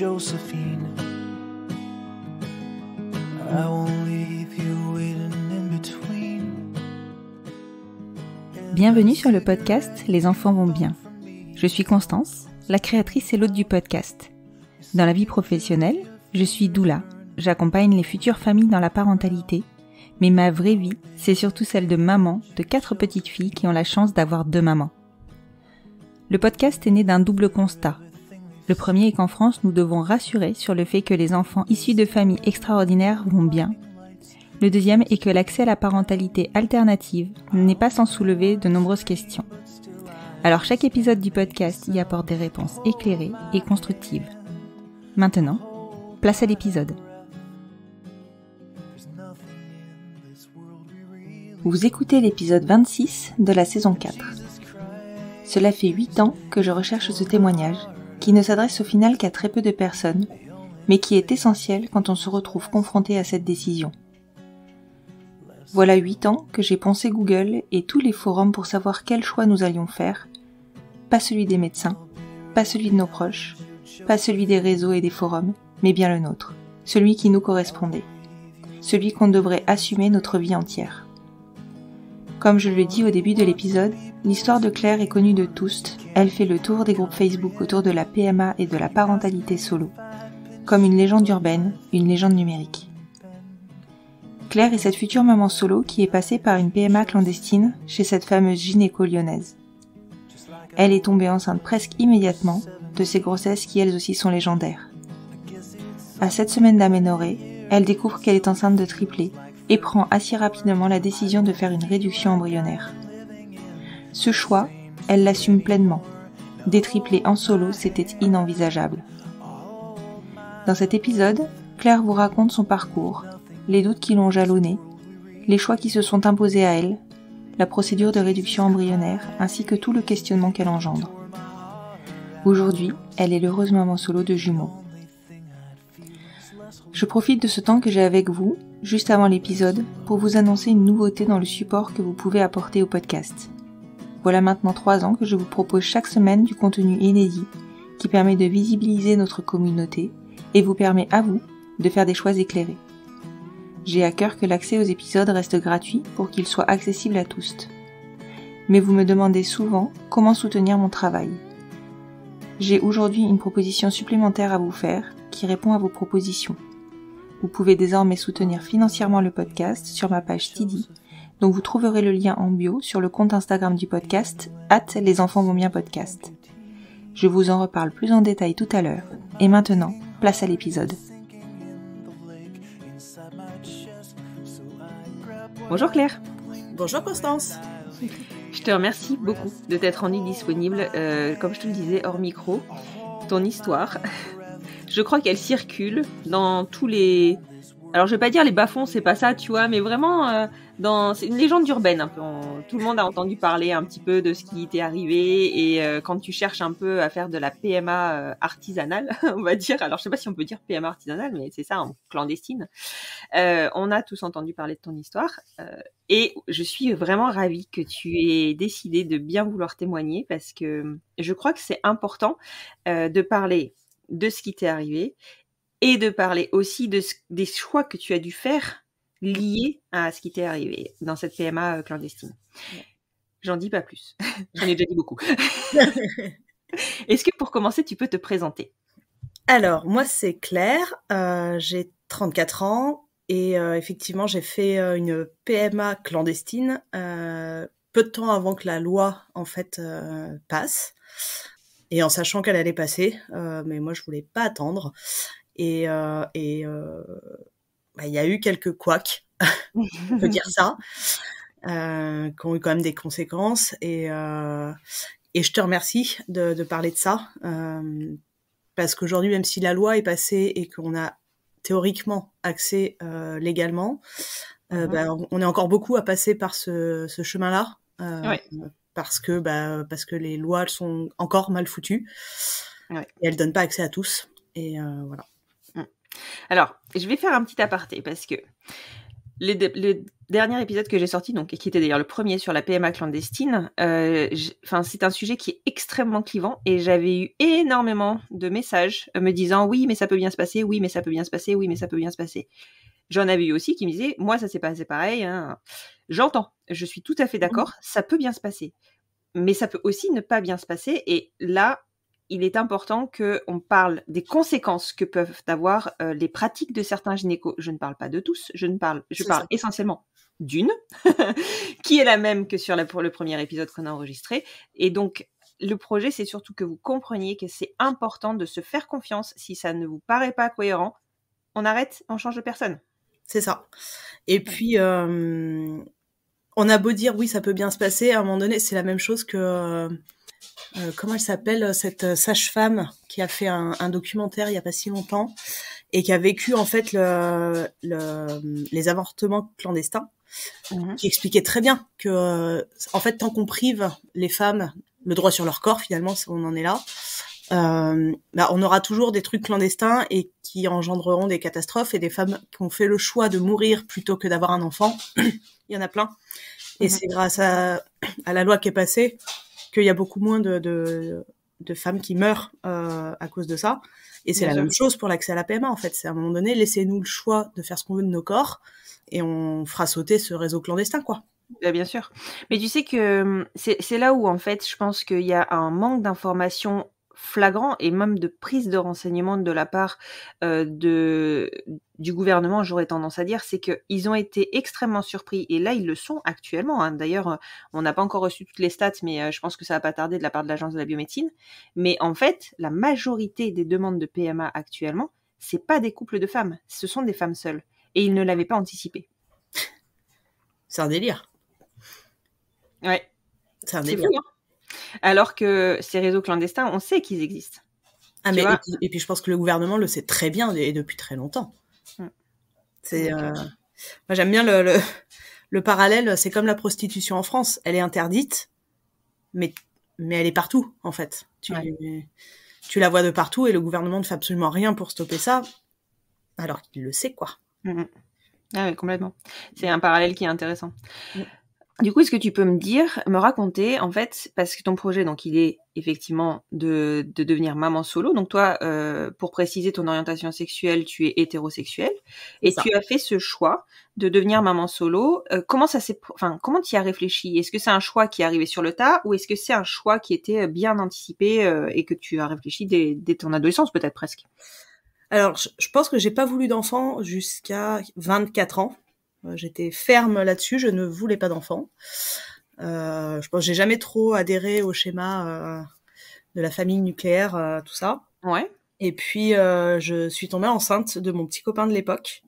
Josephine. I won't leave you waiting in between. Bienvenue sur le podcast Les enfants vont bien. Je suis Constance, la créatrice et l'hôte du podcast. Dans la vie professionnelle, je suis doula. J'accompagne les futures familles dans la parentalité. Mais ma vraie vie, c'est surtout celle de maman de 4 petites filles qui ont la chance d'avoir 2 mamans. Le podcast est né d'un double constat. Le premier est qu'en France, nous devons rassurer sur le fait que les enfants issus de familles extraordinaires vont bien. Le deuxième est que l'accès à la parentalité alternative n'est pas sans soulever de nombreuses questions. Alors chaque épisode du podcast y apporte des réponses éclairées et constructives. Maintenant, place à l'épisode. Vous écoutez l'épisode 26 de la saison 4. Cela fait 8 ans que je recherche ce témoignage, qui ne s'adresse au final qu'à très peu de personnes, mais qui est essentiel quand on se retrouve confronté à cette décision. Voilà 8 ans que j'ai poncé Google et tous les forums pour savoir quel choix nous allions faire, pas celui des médecins, pas celui de nos proches, pas celui des réseaux et des forums, mais bien le nôtre, celui qui nous correspondait, celui qu'on devrait assumer notre vie entière. Comme je le dis au début de l'épisode, l'histoire de Claire est connue de tous, elle fait le tour des groupes Facebook autour de la PMA et de la parentalité solo, comme une légende urbaine, une légende numérique. Claire est cette future maman solo qui est passée par une PMA clandestine chez cette fameuse gynéco lyonnaise. Elle est tombée enceinte presque immédiatement de ces grossesses qui elles aussi sont légendaires. À 7 semaines d'aménorrhée, elle découvre qu'elle est enceinte de triplés et prend assez rapidement la décision de faire une réduction embryonnaire. Ce choix, elle l'assume pleinement. Des triplés en solo, c'était inenvisageable. Dans cet épisode, Claire vous raconte son parcours, les doutes qui l'ont jalonnée, les choix qui se sont imposés à elle, la procédure de réduction embryonnaire, ainsi que tout le questionnement qu'elle engendre. Aujourd'hui, elle est l'heureuse maman solo de jumeaux. Je profite de ce temps que j'ai avec vous, juste avant l'épisode, pour vous annoncer une nouveauté dans le support que vous pouvez apporter au podcast. Voilà maintenant 3 ans que je vous propose chaque semaine du contenu inédit qui permet de visibiliser notre communauté et vous permet à vous de faire des choix éclairés. J'ai à cœur que l'accès aux épisodes reste gratuit pour qu'ils soient accessibles à tous. Mais vous me demandez souvent comment soutenir mon travail. J'ai aujourd'hui une proposition supplémentaire à vous faire qui répond à vos propositions. Vous pouvez désormais soutenir financièrement le podcast sur ma page Tidy, dont vous trouverez le lien en bio sur le compte Instagram du podcast, @lesenfantsvontsbienpodcast. Je vous en reparle plus en détail tout à l'heure. Et maintenant, place à l'épisode. Bonjour Claire. Bonjour Constance. Je te remercie beaucoup de t'être rendue disponible. Comme je te le disais hors micro, ton histoire, je crois qu'elle circule dans tous les... Alors je vais pas dire les bas-fonds, c'est pas ça, tu vois, mais vraiment, c'est une légende urbaine un peu. Tout le monde a entendu parler un petit peu de ce qui t'est arrivé et quand tu cherches un peu à faire de la PMA artisanale, on va dire, alors je sais pas si on peut dire PMA artisanale, mais c'est ça, en clandestine, on a tous entendu parler de ton histoire et je suis vraiment ravie que tu aies décidé de bien vouloir témoigner parce que je crois que c'est important de parler de ce qui t'est arrivé et de parler aussi des choix que tu as dû faire liés à ce qui t'est arrivé dans cette PMA clandestine. Ouais. J'en dis pas plus. J'en ai déjà dit beaucoup. Est-ce que pour commencer, tu peux te présenter ? Alors, moi, c'est Claire. J'ai 34 ans et effectivement, j'ai fait une PMA clandestine peu de temps avant que la loi, en fait, passe. Et en sachant qu'elle allait passer, mais moi, je voulais pas attendre. Et il y a eu quelques couacs, on peut dire ça, qui ont eu quand même des conséquences. Et je te remercie de parler de ça, parce qu'aujourd'hui, même si la loi est passée et qu'on a théoriquement accès légalement, on est encore beaucoup à passer par ce chemin-là. Ouais. Parce que les lois elles sont encore mal foutues et elles donnent pas accès à tous et voilà. Alors, je vais faire un petit aparté parce que le dernier épisode que j'ai sorti, donc, et qui était d'ailleurs le premier sur la PMA clandestine, c'est un sujet qui est extrêmement clivant et j'avais eu énormément de messages me disant oui, mais ça peut bien se passer, oui, mais ça peut bien se passer, oui, mais ça peut bien se passer. J'en avais eu aussi qui me disaient moi, ça s'est passé pareil. Hein. J'entends, je suis tout à fait d'accord, ça peut bien se passer. Mais ça peut aussi ne pas bien se passer. Et là, il est important qu'on parle des conséquences que peuvent avoir les pratiques de certains gynécos. Je ne parle pas de tous, je parle essentiellement d'une, qui est la même que pour le premier épisode qu'on a enregistré. Et donc, le projet, c'est surtout que vous compreniez que c'est important de se faire confiance. Si ça ne vous paraît pas cohérent, on arrête, on change de personne. C'est ça. Et puis... on a beau dire oui, ça peut bien se passer, à un moment donné, c'est la même chose que comment elle s'appelle cette sage-femme qui a fait un documentaire il y a pas si longtemps et qui a vécu en fait les avortements clandestins, qui expliquait très bien que en fait tant qu'on prive les femmes le droit sur leur corps, finalement, on en est là. On aura toujours des trucs clandestins et qui engendreront des catastrophes, et des femmes qui ont fait le choix de mourir plutôt que d'avoir un enfant. Il y en a plein. Et c'est grâce à la loi qui est passée qu'il y a beaucoup moins de femmes qui meurent à cause de ça. Et c'est la même chose pour l'accès à la PMA, en fait. C'est à un moment donné, laissez-nous le choix de faire ce qu'on veut de nos corps et on fera sauter ce réseau clandestin, quoi. Bien sûr. Mais tu sais que c'est là où, en fait, je pense qu'il y a un manque d'information flagrant et même de prise de renseignements de la part du gouvernement, j'aurais tendance à dire, c'est qu'ils ont été extrêmement surpris, et là ils le sont actuellement. Hein. D'ailleurs, on n'a pas encore reçu toutes les stats, mais je pense que ça va pas tarder de la part de l'Agence de la biomédecine. Mais en fait, la majorité des demandes de PMA actuellement, c'est pas des couples de femmes, ce sont des femmes seules, et ils ne l'avaient pas anticipé. C'est un délire. Ouais. C'est un délire. Fou, hein. Alors que ces réseaux clandestins, on sait qu'ils existent. Et puis je pense que le gouvernement le sait très bien et depuis très longtemps. C'est moi j'aime bien le parallèle, c'est comme la prostitution en France, elle est interdite, mais elle est partout en fait. Tu la vois de partout et le gouvernement ne fait absolument rien pour stopper ça, alors qu'il le sait, quoi. Ah oui, complètement. C'est un parallèle qui est intéressant. Du coup, est-ce que tu peux me raconter, en fait, parce que ton projet, donc, il est effectivement de devenir maman solo. Donc, toi, pour préciser ton orientation sexuelle, tu es hétérosexuelle. Et tu as fait ce choix de devenir maman solo. Comment tu y as réfléchi? Est-ce que c'est un choix qui est arrivé sur le tas, ou est-ce que c'est un choix qui était bien anticipé et que tu as réfléchi dès ton adolescence, peut-être presque? Alors, je pense que j'ai pas voulu d'enfant jusqu'à 24 ans. J'étais ferme là-dessus, je ne voulais pas d'enfant. Je pense que j'ai jamais trop adhéré au schéma de la famille nucléaire, tout ça. Ouais. Et puis je suis tombée enceinte de mon petit copain de l'époque.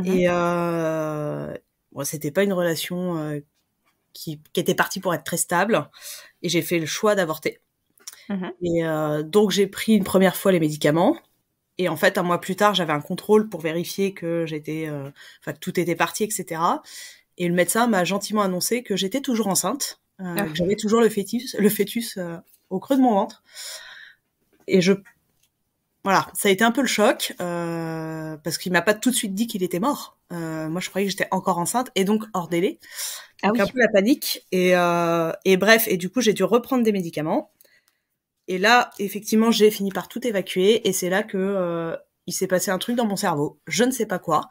Et c'était pas une relation qui était partie pour être très stable. Et j'ai fait le choix d'avorter. Et donc j'ai pris une première fois les médicaments. Et en fait, un mois plus tard, j'avais un contrôle pour vérifier que que tout était parti, etc. Et le médecin m'a gentiment annoncé que j'étais toujours enceinte, que j'avais toujours le fœtus au creux de mon ventre. Et voilà, ça a été un peu le choc, parce qu'il m'a pas tout de suite dit qu'il était mort. Moi, je croyais que j'étais encore enceinte et donc hors délai. Donc un peu la panique. Et bref, et du coup, j'ai dû reprendre des médicaments. Et là, effectivement, j'ai fini par tout évacuer, et c'est là que il s'est passé un truc dans mon cerveau. Je ne sais pas quoi.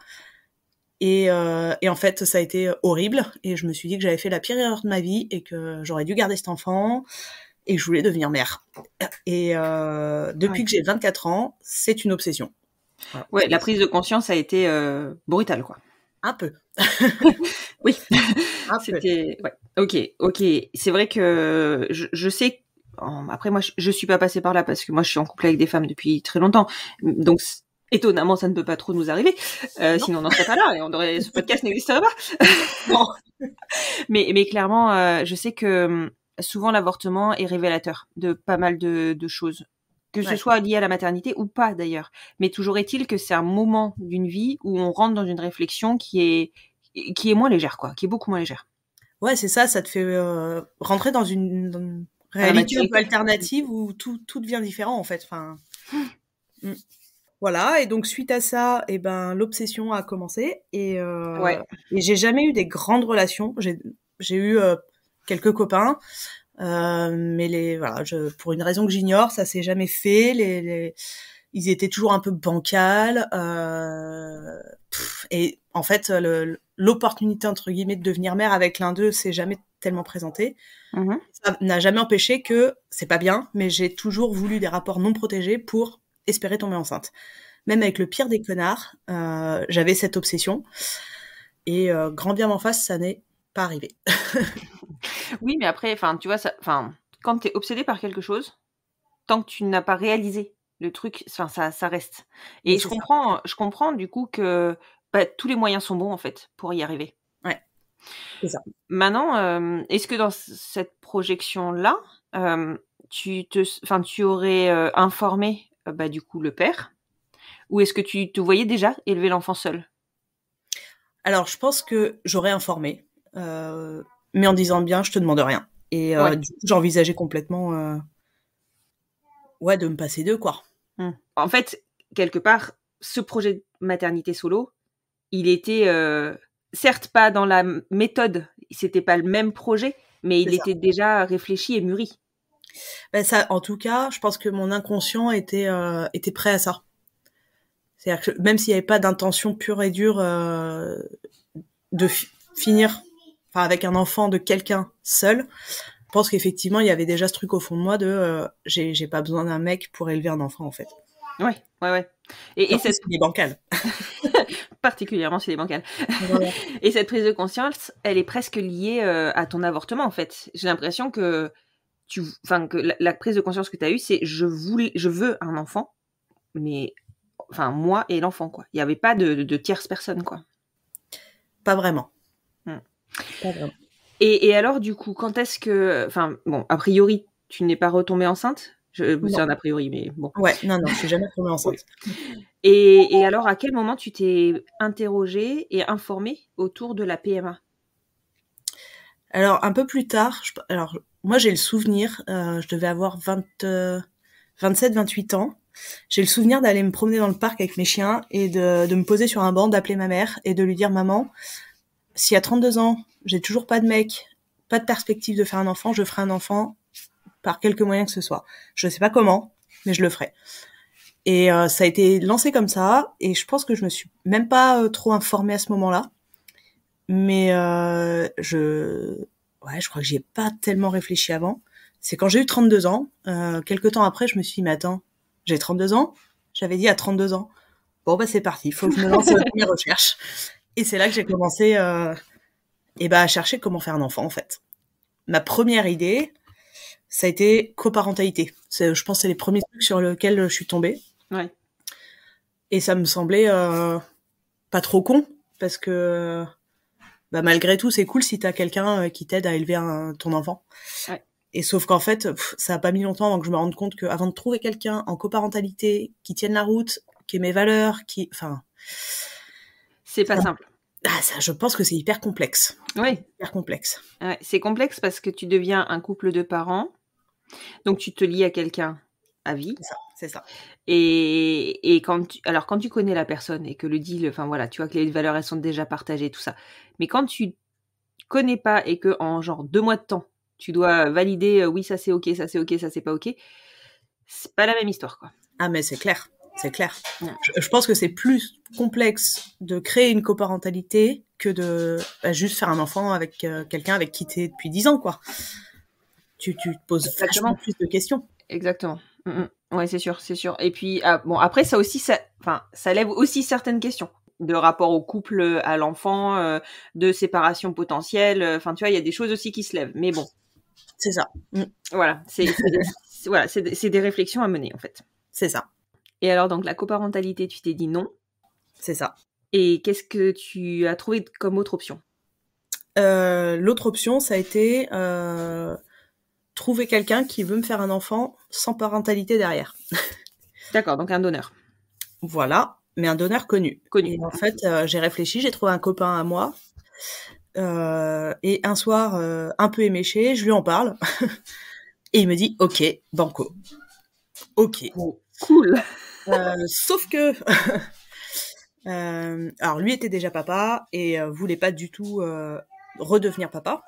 Et en fait, ça a été horrible. Et je me suis dit que j'avais fait la pire erreur de ma vie et que j'aurais dû garder cet enfant et que je voulais devenir mère. Et depuis que j'ai 24 ans, c'est une obsession. Voilà. Ouais, la prise de conscience a été brutale, quoi. Un peu. Oui. C'était. Ouais. Ok. C'est vrai que je sais. Après, moi, je suis pas passée par là parce que moi, je suis en couple avec des femmes depuis très longtemps. Donc, étonnamment, ça ne peut pas trop nous arriver. Sinon, on n'en serait pas là et ce podcast n'existerait pas. Non. Mais clairement, je sais que souvent, l'avortement est révélateur de pas mal de choses. Que ce soit lié à la maternité ou pas, d'ailleurs. Mais toujours est-il que c'est un moment d'une vie où on rentre dans une réflexion qui est moins légère, quoi. Qui est beaucoup moins légère. Ouais, c'est ça. Ça te fait rentrer dans une réalité un peu alternative où tout devient différent, en fait. Enfin. Voilà, et donc suite à ça, et ben l'obsession a commencé Ouais. et j'ai jamais eu des grandes relations. J'ai eu quelques copains, mais voilà, pour une raison que j'ignore, ça s'est jamais fait. Ils étaient toujours un peu bancals, et en fait l'opportunité entre guillemets de devenir mère avec l'un d'eux s'est jamais tellement présentée. Mhm. Ça n'a jamais empêché que c'est pas bien, mais j'ai toujours voulu des rapports non protégés pour espérer tomber enceinte. Même avec le pire des connards, j'avais cette obsession. Et grand bien m'en face, ça n'est pas arrivé. Oui, mais après, enfin, tu vois, quand t'es obsédé par quelque chose, tant que tu n'as pas réalisé le truc, enfin, ça reste. Mais Et c'est ça. je comprends du coup que tous les moyens sont bons en fait pour y arriver. Ouais, c'est ça. Maintenant, est-ce que dans cette projection-là, tu aurais informé du coup le père, ou est-ce que tu te voyais déjà élever l'enfant seul? Alors, je pense que j'aurais informé, mais en disant bien, je te demande rien. Et Ouais. du coup, j'envisageais complètement, de me passer d'eux, quoi. En fait, quelque part, ce projet de maternité solo, il était certes pas dans la méthode, c'était pas le même projet, mais C'est il ça. était déjà réfléchi et mûri. Ben ça, en tout cas, je pense que mon inconscient était prêt à ça. C'est-à-dire que même s'il n'y avait pas d'intention pure et dure de finir, enfin, avec un enfant de quelqu'un seul, je pense qu'effectivement, il y avait déjà ce truc au fond de moi de j'ai pas besoin d'un mec pour élever un enfant, en fait. Ouais. Et Surtout cette s'il est bancal. particulièrement chez les bancales. Voilà. Et cette prise de conscience, elle est presque liée à ton avortement en fait. J'ai l'impression que la prise de conscience que tu as eue, c'est je veux un enfant, mais enfin moi et l'enfant quoi. Il n'y avait pas de tierce personne quoi. Pas vraiment. Mm. Pas vraiment. Et alors du coup, quand est-ce que, enfin bon, a priori, tu n'es pas retombée enceinte. C'est Non. un a priori, mais bon. Ouais, non, je suis jamais tombée enceinte. Et alors, à quel moment tu t'es interrogée et informée autour de la PMA? Alors, un peu plus tard, alors, moi, j'ai le souvenir, je devais avoir 27, 28 ans. J'ai le souvenir d'aller me promener dans le parc avec mes chiens et de me poser sur un banc, d'appeler ma mère et de lui dire, maman, si à 32 ans, j'ai toujours pas de mec, pas de perspective de faire un enfant, je ferai un enfant par quelque moyen que ce soit. Je sais pas comment, mais je le ferai. Et ça a été lancé comme ça, et je pense que je me suis même pas trop informée à ce moment-là. Mais je crois que j'y ai pas tellement réfléchi avant. C'est quand j'ai eu 32 ans, quelques temps après, je me suis dit, mais attends, j'ai 32 ans? J'avais dit à 32 ans. Bon, bah c'est parti, il faut que je me lance dans mes recherches. Et c'est là que j'ai commencé à chercher comment faire un enfant, en fait. Ma première idée, ça a été coparentalité. Je pense que c'est les premiers trucs sur lesquels je suis tombée. Ouais. Et ça me semblait pas trop con, parce que malgré tout, c'est cool si t'as quelqu'un qui t'aide à élever ton enfant. Ouais. Et sauf qu'en fait, ça a pas mis longtemps avant que je me rende compte qu'avant de trouver quelqu'un en coparentalité, qui tienne la route, qui ait mes valeurs, c'est pas simple. Ça, je pense que c'est hyper complexe. Oui. Hyper complexe. Ouais, c'est complexe parce que tu deviens un couple de parents, donc tu te lies à quelqu'un à vie. C'est ça. Et quand tu connais la personne et que le deal, enfin voilà, tu vois que les valeurs elles sont déjà partagées, tout ça. Mais quand tu connais pas et que en genre 2 mois de temps, tu dois valider, oui ça c'est ok, ça c'est ok, ça c'est pas ok, c'est pas la même histoire quoi. Ah mais c'est clair, c'est clair. Ouais. Je pense que c'est plus complexe de créer une coparentalité que de juste faire un enfant avec quelqu'un avec qui t'es depuis 10 ans quoi. Tu te poses vachement plus de questions. Exactement. Ouais, c'est sûr. Et puis, bon, après, ça lève aussi certaines questions de rapport au couple, à l'enfant, de séparation potentielle. Enfin, tu vois, il y a des choses aussi qui se lèvent. Mais bon. C'est ça. Voilà, c'est des réflexions à mener, en fait. C'est ça. Et alors, donc, la coparentalité, tu t'es dit non. C'est ça. Et qu'est-ce que tu as trouvé comme autre option? L'autre option, ça a été trouver quelqu'un qui veut me faire un enfant sans parentalité derrière. D'accord, donc un donneur. Voilà, mais un donneur connu. Et en fait, j'ai réfléchi, j'ai trouvé un copain à moi. Et un soir, un peu éméché, je lui en parle. Et il me dit, ok, banco. Ok. Oh, cool. Sauf que alors lui était déjà papa et voulait pas du tout redevenir papa.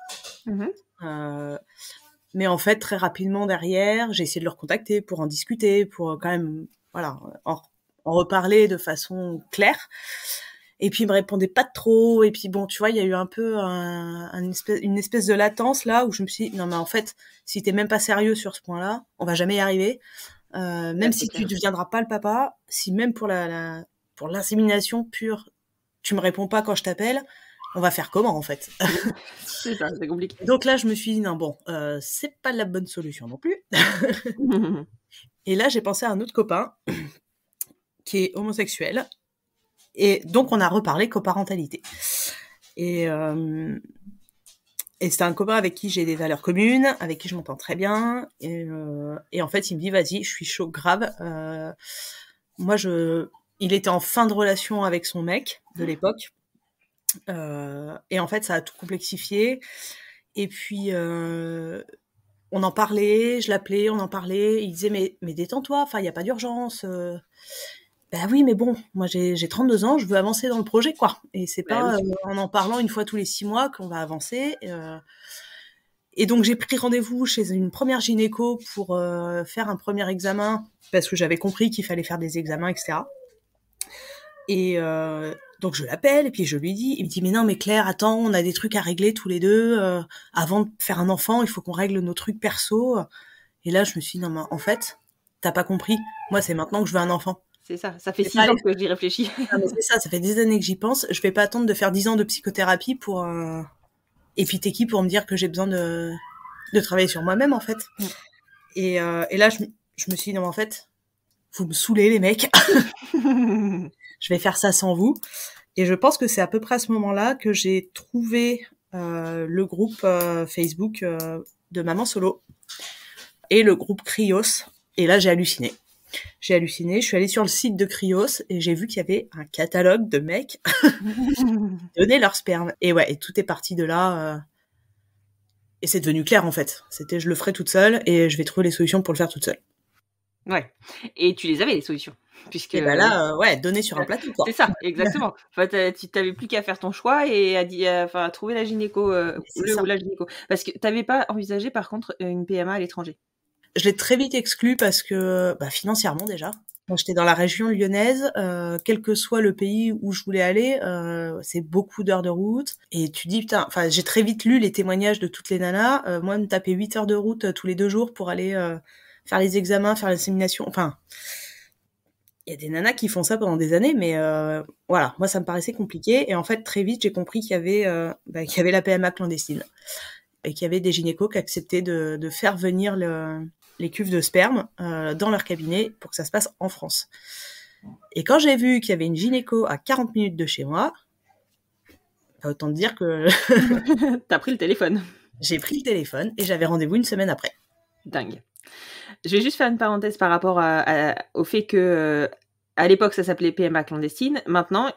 Mais en fait, très rapidement derrière, j'ai essayé de le recontacter pour en discuter, pour quand même, voilà, en reparler de façon claire. Et puis il me répondait pas trop. Et puis bon, tu vois, il y a eu un peu une espèce de latence là où je me suis dit, non mais en fait, si t'es même pas sérieux sur ce point-là, on va jamais y arriver. Même si tu deviendras pas le papa, si même pour pour l'insémination pure, tu me réponds pas quand je t'appelle, on va faire comment en fait? C'est ça, c'est compliqué. Donc là, je me suis dit, non bon, c'est pas la bonne solution non plus. Et là, j'ai pensé à un autre copain qui est homosexuel. Et donc, on a reparlé coparentalité. Et c'était un copain avec qui j'ai des valeurs communes, avec qui je m'entends très bien. Et en fait, il me dit, vas-y, je suis chaud grave. Moi, il était en fin de relation avec son mec de l'époque. Et en fait, ça a tout complexifié. Et puis, on en parlait, je l'appelais, on en parlait. Il disait, mais détends-toi, enfin, il n'y a pas d'urgence. Ben oui, mais bon, moi j'ai 32 ans, je veux avancer dans le projet, quoi. Et c'est pas en parlant une fois tous les 6 mois qu'on va avancer. Et donc j'ai pris rendez-vous chez une première gynéco pour faire un premier examen, parce que j'avais compris qu'il fallait faire des examens, etc. Et donc je l'appelle, et puis je lui dis, il me dit, mais non, mais Claire, attends, on a des trucs à régler tous les deux. Avant de faire un enfant, il faut qu'on règle nos trucs perso. Et là, je me suis dit, non, mais en fait, t'as pas compris. Moi, c'est maintenant que je veux un enfant. C'est ça, ça fait 6 ans que j'y réfléchis. Ah, mais c'est ça fait des années que j'y pense. Je vais pas attendre de faire 10 ans de psychothérapie pour... Et puis t'es qui pour me dire que j'ai besoin de travailler sur moi-même, en fait. Et là, je me suis dit, non, en fait, vous me saoulez, les mecs. Je vais faire ça sans vous. Et je pense que c'est à peu près à ce moment-là que j'ai trouvé le groupe Facebook de Maman Solo et le groupe Cryos. Et là, j'ai halluciné. Je suis allée sur le site de Cryos et j'ai vu qu'il y avait un catalogue de mecs qui donnaient leur sperme. Et ouais, et tout est parti de là. Et c'est devenu clair, en fait. C'était, je le ferai toute seule et je vais trouver les solutions pour le faire toute seule. Ouais. Et tu les avais, les solutions. Puisque... Et ben là, ouais, donner sur un plateau, quoi. C'est ça, exactement. Enfin, tu t'avais plus qu'à faire ton choix et à trouver la gynéco, ou la gynéco. Parce que t'avais pas envisagé, par contre, une PMA à l'étranger. Je l'ai très vite exclu parce que, financièrement déjà. Quand j'étais dans la région lyonnaise, quel que soit le pays où je voulais aller, c'est beaucoup d'heures de route. Et tu dis, putain, enfin, j'ai très vite lu les témoignages de toutes les nanas. Moi, me taper 8 heures de route tous les 2 jours pour aller faire les examens, faire l'insémination. Enfin, il y a des nanas qui font ça pendant des années, mais voilà, moi, ça me paraissait compliqué. Et en fait, très vite, j'ai compris qu'il y avait la PMA clandestine. Et qu'il y avait des gynécos qui acceptaient de faire venir les cuves de sperme dans leur cabinet pour que ça se passe en France. Et quand j'ai vu qu'il y avait une gynéco à 40 minutes de chez moi, autant te dire que... T'as pris le téléphone. J'ai pris le téléphone et j'avais rendez-vous une semaine après. Dingue. Je vais juste faire une parenthèse par rapport au fait que, à l'époque, ça s'appelait PMA clandestine. Maintenant,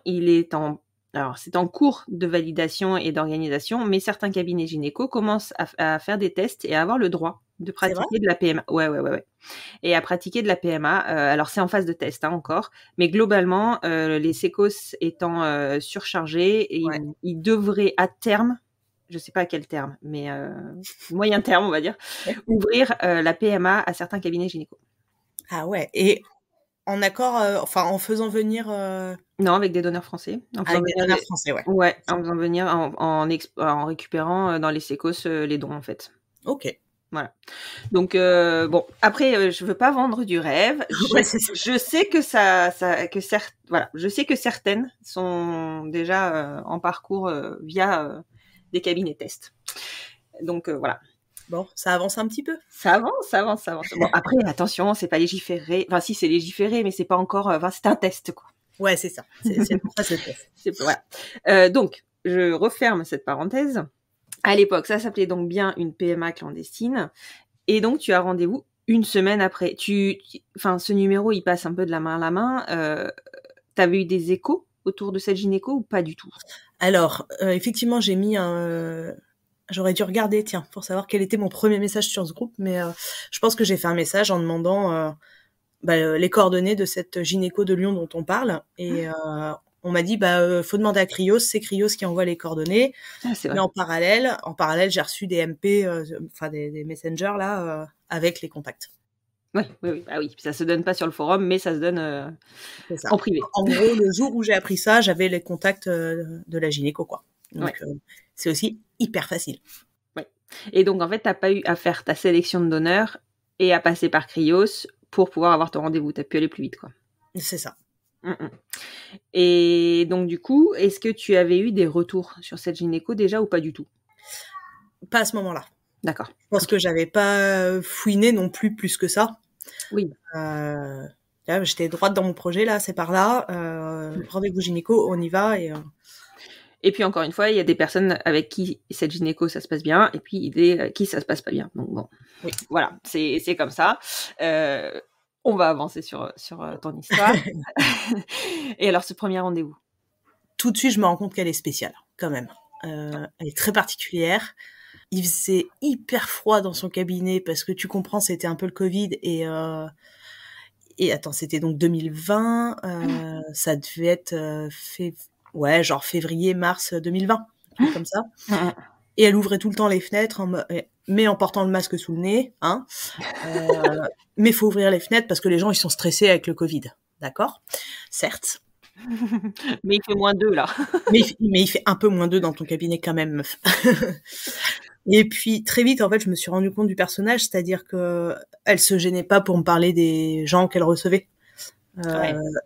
alors, c'est en cours de validation et d'organisation, mais certains cabinets gynéco commencent à faire des tests et à avoir le droit de pratiquer de la PMA. Ouais. Et à pratiquer de la PMA. Alors, c'est en phase de test, encore. Mais globalement, les sécos étant surchargés, ils devraient à terme, je sais pas à quel terme, mais moyen terme, on va dire, ouvrir la PMA à certains cabinets gynéco. Ah ouais, et en accord, en faisant venir... Non, avec des donneurs français. Avec des donneurs français, ouais. Ouais, en faisant venir, en récupérant dans les sécos les dons, en fait. Ok. Voilà. Donc, bon, après, je veux pas vendre du rêve. Je sais que je sais que certaines sont déjà en parcours via des cabinets tests. Donc, voilà. Bon, ça avance un petit peu. Ça avance. Bon, après, attention, c'est pas légiféré. Enfin, si, c'est légiféré, mais c'est pas encore... c'est un test, quoi. Ouais, c'est ça. C'est pour ça, c'est le test. Voilà. Donc, je referme cette parenthèse. À l'époque, ça s'appelait donc bien une PMA clandestine. Et donc, tu as rendez-vous une semaine après. Ce numéro, il passe un peu de la main à la main. T'avais eu des échos autour de cette gynéco ou pas du tout? Alors, effectivement, j'ai mis j'aurais dû regarder, pour savoir quel était mon premier message sur ce groupe, mais je pense que j'ai fait un message en demandant les coordonnées de cette gynéco de Lyon dont on parle. Et on m'a dit, faut demander à Cryos, c'est Cryos qui envoie les coordonnées. C'est vrai. Mais en parallèle, j'ai reçu des MP, des messengers là, avec les contacts. Oui. Ah oui, ça se donne pas sur le forum, mais ça se donne en privé. En gros, le jour où j'ai appris ça, j'avais les contacts de la gynéco, quoi. Donc, c'est aussi hyper facile. Ouais. Et donc, en fait, t'as pas eu à faire ta sélection de donneurs et à passer par Cryos pour pouvoir avoir ton rendez-vous. T'as pu aller plus vite, quoi. C'est ça. Et donc, du coup, est-ce que tu avais eu des retours sur cette gynéco déjà ou pas du tout? Pas à ce moment-là. D'accord. Je pense que j'avais pas fouiné non plus que ça. Oui. J'étais droite dans mon projet, là, c'est par là. Rendez-vous gynéco, on y va. Et puis, encore une fois, il y a des personnes avec qui cette gynéco, ça se passe bien, et puis qui ça se passe pas bien. Donc, bon, oui. Voilà, c'est comme ça. On va avancer sur ton histoire. Et alors, ce premier rendez-vous? Tout de suite, je me rends compte qu'elle est spéciale, quand même. Elle est très particulière. Il faisait hyper froid dans son cabinet parce que tu comprends, c'était un peu le Covid et attends, c'était donc 2020, ça devait être genre février, mars 2020, comme ça. Et elle ouvrait tout le temps les fenêtres, mais en portant le masque sous le nez, hein. Mais faut ouvrir les fenêtres parce que les gens ils sont stressés avec le Covid, d'accord ? Certes. Mais il fait -2 là. mais il fait un peu -2 dans ton cabinet quand même, meuf. Et puis très vite, en fait, je me suis rendu compte du personnage, c'est-à-dire que elle se gênait pas pour me parler des gens qu'elle recevait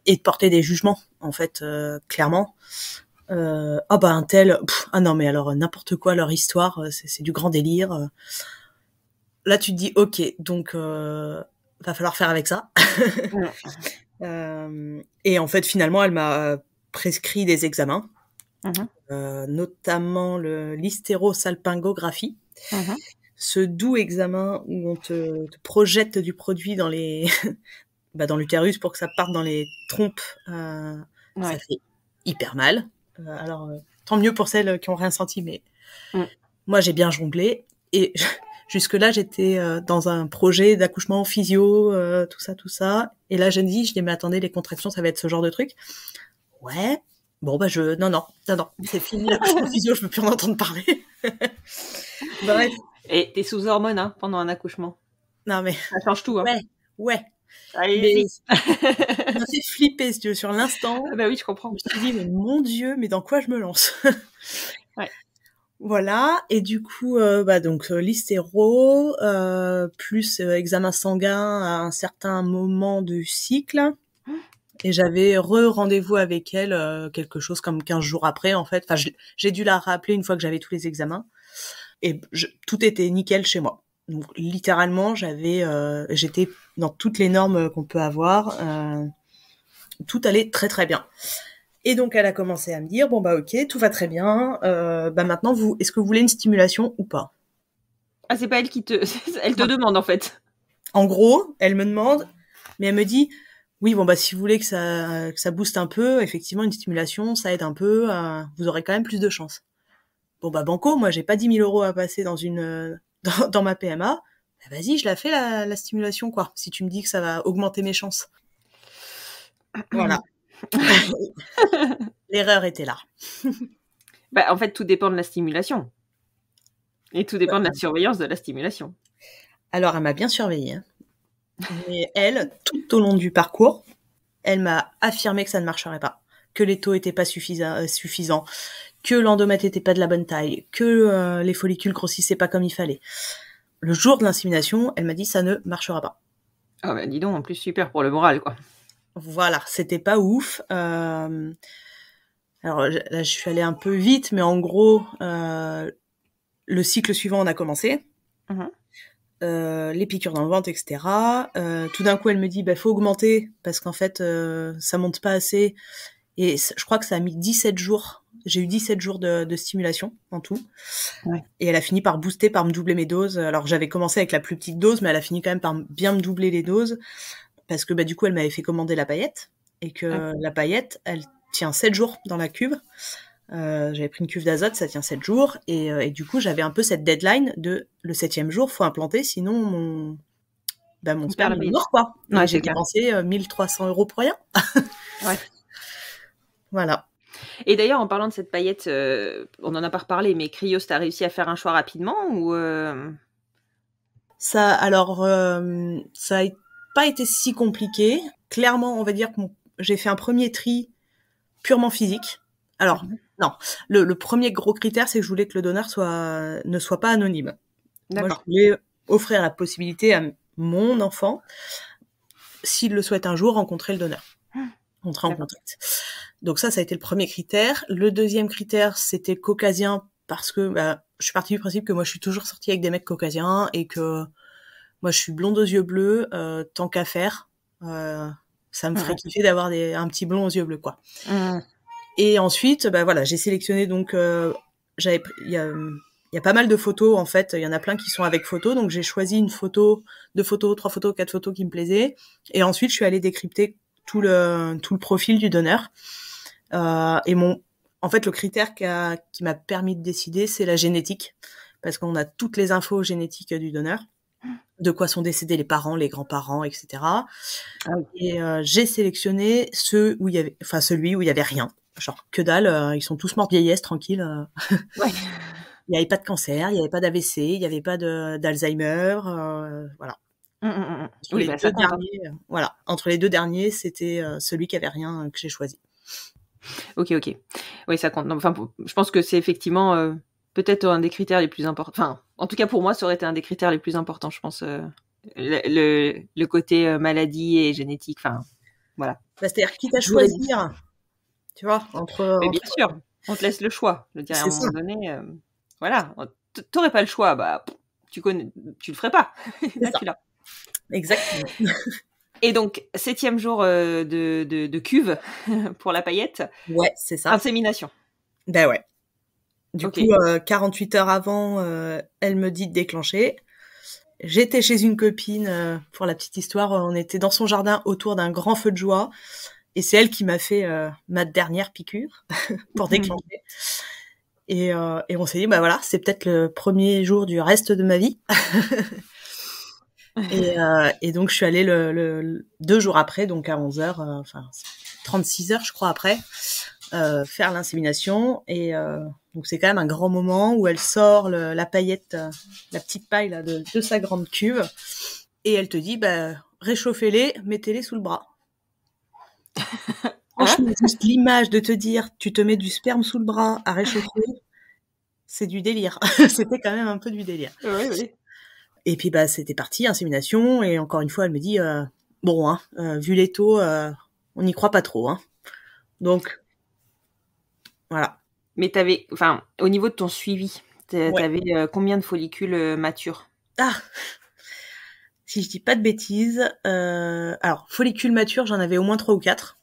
et de porter des jugements, en fait, clairement. Un tel, non mais alors n'importe quoi leur histoire, c'est du grand délire. Là, tu te dis ok, donc va falloir faire avec ça. Et en fait, finalement, elle m'a prescrit des examens. Notamment l'hystérosalpingographie, ce doux examen où on te projette du produit dans dans l'utérus pour que ça parte dans les trompes. Ça fait hyper mal. Alors, tant mieux pour celles qui ont rien senti, mais moi j'ai bien jonglé. Et jusque-là, j'étais dans un projet d'accouchement physio, tout ça. Et là, je me dis, mais attendez, les contractions, ça va être ce genre de truc. Ouais. Bon, non, c'est fini, l'accouchement physio, je peux plus en entendre parler. Bref. Et t'es sous hormones, hein, pendant un accouchement. Non, mais. Ça change tout, hein. Ouais. Allez, ça m'a fait flipper, si tu veux, sur l'instant. Ah bah oui, je comprends. Je me suis dit, mais mon Dieu, mais dans quoi je me lance? Voilà. Et du coup, donc, l'hystéro, plus examen sanguin à un certain moment du cycle. Et j'avais rendez-vous avec elle quelque chose comme 15 jours après, en fait. Enfin, j'ai dû la rappeler une fois que j'avais tous les examens. Et tout était nickel chez moi. Donc, littéralement, j'étais dans toutes les normes qu'on peut avoir. Tout allait très, très bien. Et donc, elle a commencé à me dire, ok, tout va très bien. Maintenant, est-ce que vous voulez une stimulation ou pas? Ah, c'est pas elle qui elle te demande, en fait. En gros, elle me demande, mais elle me dit... Oui, si vous voulez que ça booste un peu, effectivement, une stimulation, ça aide un peu, vous aurez quand même plus de chance. Banco, moi, j'ai pas 10 000 € à passer dans ma PMA. Vas-y, je la fais, la stimulation, quoi, si tu me dis que ça va augmenter mes chances. Voilà. L'erreur était là. En fait, tout dépend de la stimulation. Et tout dépend de la surveillance de la stimulation. Alors, elle m'a bien surveillée, hein. Mais elle, tout au long du parcours, elle m'a affirmé que ça ne marcherait pas, que les taux étaient pas suffisants, que l'endomètre était pas de la bonne taille, que les follicules grossissaient pas comme il fallait. Le jour de l'insémination, elle m'a dit ça ne marchera pas. Ah dis donc, en plus super pour le moral, quoi. Voilà, c'était pas ouf. Alors là, je suis allée un peu vite, mais en gros, le cycle suivant, on a commencé. Les piqûres dans le ventre, etc. Tout d'un coup, elle me dit, faut augmenter parce qu'en fait, ça monte pas assez. Et je crois que ça a mis 17 jours. J'ai eu 17 jours de stimulation en tout. Ouais. Et elle a fini par booster, par me doubler mes doses. Alors, j'avais commencé avec la plus petite dose, mais elle a fini quand même par bien me doubler les doses parce que du coup, elle m'avait fait commander la paillette et que la paillette, elle tient 7 jours dans la cuve. J'avais pris une cuve d'azote, ça tient 7 jours, et du coup j'avais un peu cette deadline de le 7e jour, faut implanter, sinon mon On sperme perd la est paillette. mort, quoi. Ouais, J'ai c'est clair. dépensé 1300 € pour rien. Ouais. Voilà. Et d'ailleurs, en parlant de cette paillette, on en a pas reparlé, mais Cryos, t'as réussi à faire un choix rapidement ou Ça, alors, ça a pas été si compliqué. Clairement, on va dire que j'ai fait un premier tri purement physique. Alors, non, le premier gros critère, c'est que je voulais que le donneur ne soit pas anonyme. Moi, je D'accord. voulais offrir la possibilité à mon enfant, s'il le souhaite un jour, rencontrer le donneur, entrer en D'accord. contact. Donc ça a été le premier critère. Le deuxième critère, c'était caucasien, parce que je suis partie du principe que moi, je suis toujours sortie avec des mecs caucasiens et que moi, je suis blonde aux yeux bleus, tant qu'à faire. Ça me ferait kiffer d'avoir un petit blond aux yeux bleus, quoi. Et ensuite, voilà, j'ai sélectionné donc, il y a pas mal de photos, en fait. Il y en a plein qui sont avec photos. Donc, j'ai choisi une photo, 2 photos, 3 photos, 4 photos qui me plaisaient. Et ensuite, je suis allée décrypter tout le profil du donneur. Et en fait, le critère qui m'a permis de décider, c'est la génétique. Parce qu'on a toutes les infos génétiques du donneur. De quoi sont décédés les parents, les grands-parents, etc. Ah oui. Et j'ai sélectionné celui où il y avait rien. Genre, que dalle, ils sont tous morts de vieillesse, tranquille. Ouais. Il n'y avait pas de cancer, il n'y avait pas d'AVC, il n'y avait pas d'Alzheimer, voilà. Entre Oui, les ça deux compte. derniers, voilà. Entre les deux derniers, c'était celui qui avait rien que j'ai choisi. Ok. Oui, ça compte. Non, enfin, je pense que c'est effectivement peut-être un des critères les plus importants. Enfin, en tout cas pour moi, ça aurait été un des critères les plus importants, je pense. Le côté maladie et génétique. Enfin, voilà. C'est-à-dire, quitte à choisir, tu vois, Mais bien sûr, on te laisse le choix. Je veux dire, à un moment donné, voilà, t'aurais pas le choix, tu le ferais pas. Là, tu l'as. Exactement. Et donc, 7e jour de cuve pour la paillette. Ouais, c'est ça. Insémination. Ben ouais. Du coup, 48 heures avant, elle me dit de déclencher. J'étais chez une copine, pour la petite histoire, on était dans son jardin autour d'un grand feu de joie. Et c'est elle qui m'a fait ma dernière piqûre pour déclencher. Et on s'est dit, voilà, c'est peut-être le premier jour du reste de ma vie. Et donc, je suis allée 2 jours après, donc à 11h, 36 heures, je crois, après, faire l'insémination. Et donc, c'est quand même un grand moment où elle sort la paillette, la petite paille là, de sa grande cuve. Et elle te dit, réchauffez-les, mettez-les sous le bras. Franchement, juste l'image de te dire, tu te mets du sperme sous le bras à réchauffer, c'est du délire. C'était quand même un peu du délire. Oui. Et puis, c'était parti, insémination. Et encore une fois, elle me dit, vu les taux, on n'y croit pas trop. Hein. Donc, voilà. Mais au niveau de ton suivi, t'avais combien de follicules matures? Ah, si je dis pas de bêtises, alors, follicules matures, j'en avais au moins 3 ou 4.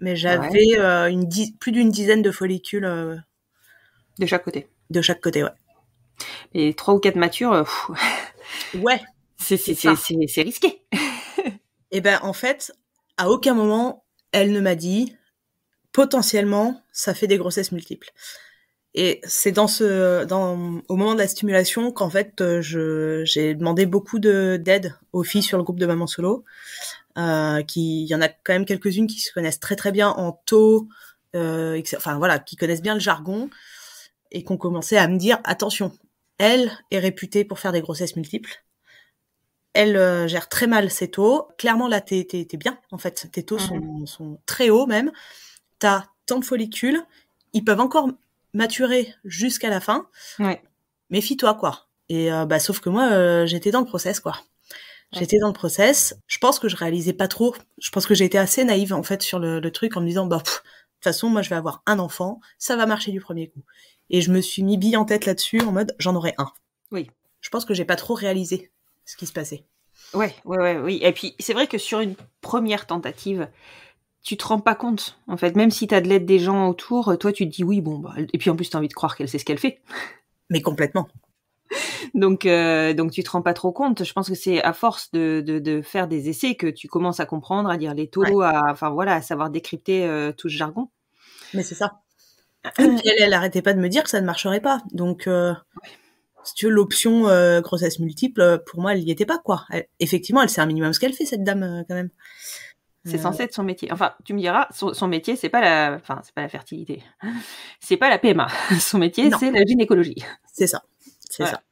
Mais j'avais plus d'une dizaine de follicules. De chaque côté. De chaque côté, ouais. Et 3 ou 4 matures, ouais. C'est risqué. Et en fait, à aucun moment, elle ne m'a dit, potentiellement, ça fait des grossesses multiples. Et c'est au moment de la stimulation qu'en fait, j'ai demandé beaucoup d'aide aux filles sur le groupe de Maman Solo. Il y en a quand même quelques-unes qui se connaissent très très bien en taux, qui connaissent bien le jargon et qui ont commencé à me dire, attention, elle est réputée pour faire des grossesses multiples. Elle gère très mal ses taux. Clairement, là, t'es bien, en fait. Tes taux sont très hauts, même. T'as tant de follicules. Ils peuvent encore maturer jusqu'à la fin. Ouais. Méfie-toi, quoi. Et sauf que moi, j'étais dans le process, quoi. Ouais. J'étais dans le process. Je pense que je réalisais pas trop. Je pense que j'ai été assez naïve, en fait, sur le truc, en me disant, de toute façon, moi, je vais avoir un enfant. Ça va marcher du premier coup. Et je me suis mis bille en tête là-dessus, en mode, j'en aurai un. Oui. Je pense que j'ai pas trop réalisé ce qui se passait. Oui. Et puis, c'est vrai que sur une première tentative, tu te rends pas compte, en fait. Même si t'as de l'aide des gens autour, toi, tu te dis oui, et puis en plus, t'as envie de croire qu'elle sait ce qu'elle fait. Mais complètement. Donc tu te rends pas trop compte. Je pense que c'est à force de faire des essais que tu commences à comprendre, à dire les taux, à savoir décrypter tout ce jargon. Mais c'est ça. Et puis elle arrêtait pas de me dire que ça ne marcherait pas. Donc, si tu veux, l'option grossesse multiple, pour moi, elle y était pas, quoi. Effectivement, elle sait un minimum ce qu'elle fait, cette dame, quand même. C'est censé être son métier. Enfin, tu me diras, son métier, c'est pas la fertilité. C'est pas la PMA. Son métier, c'est la gynécologie. C'est ça. C'est ça.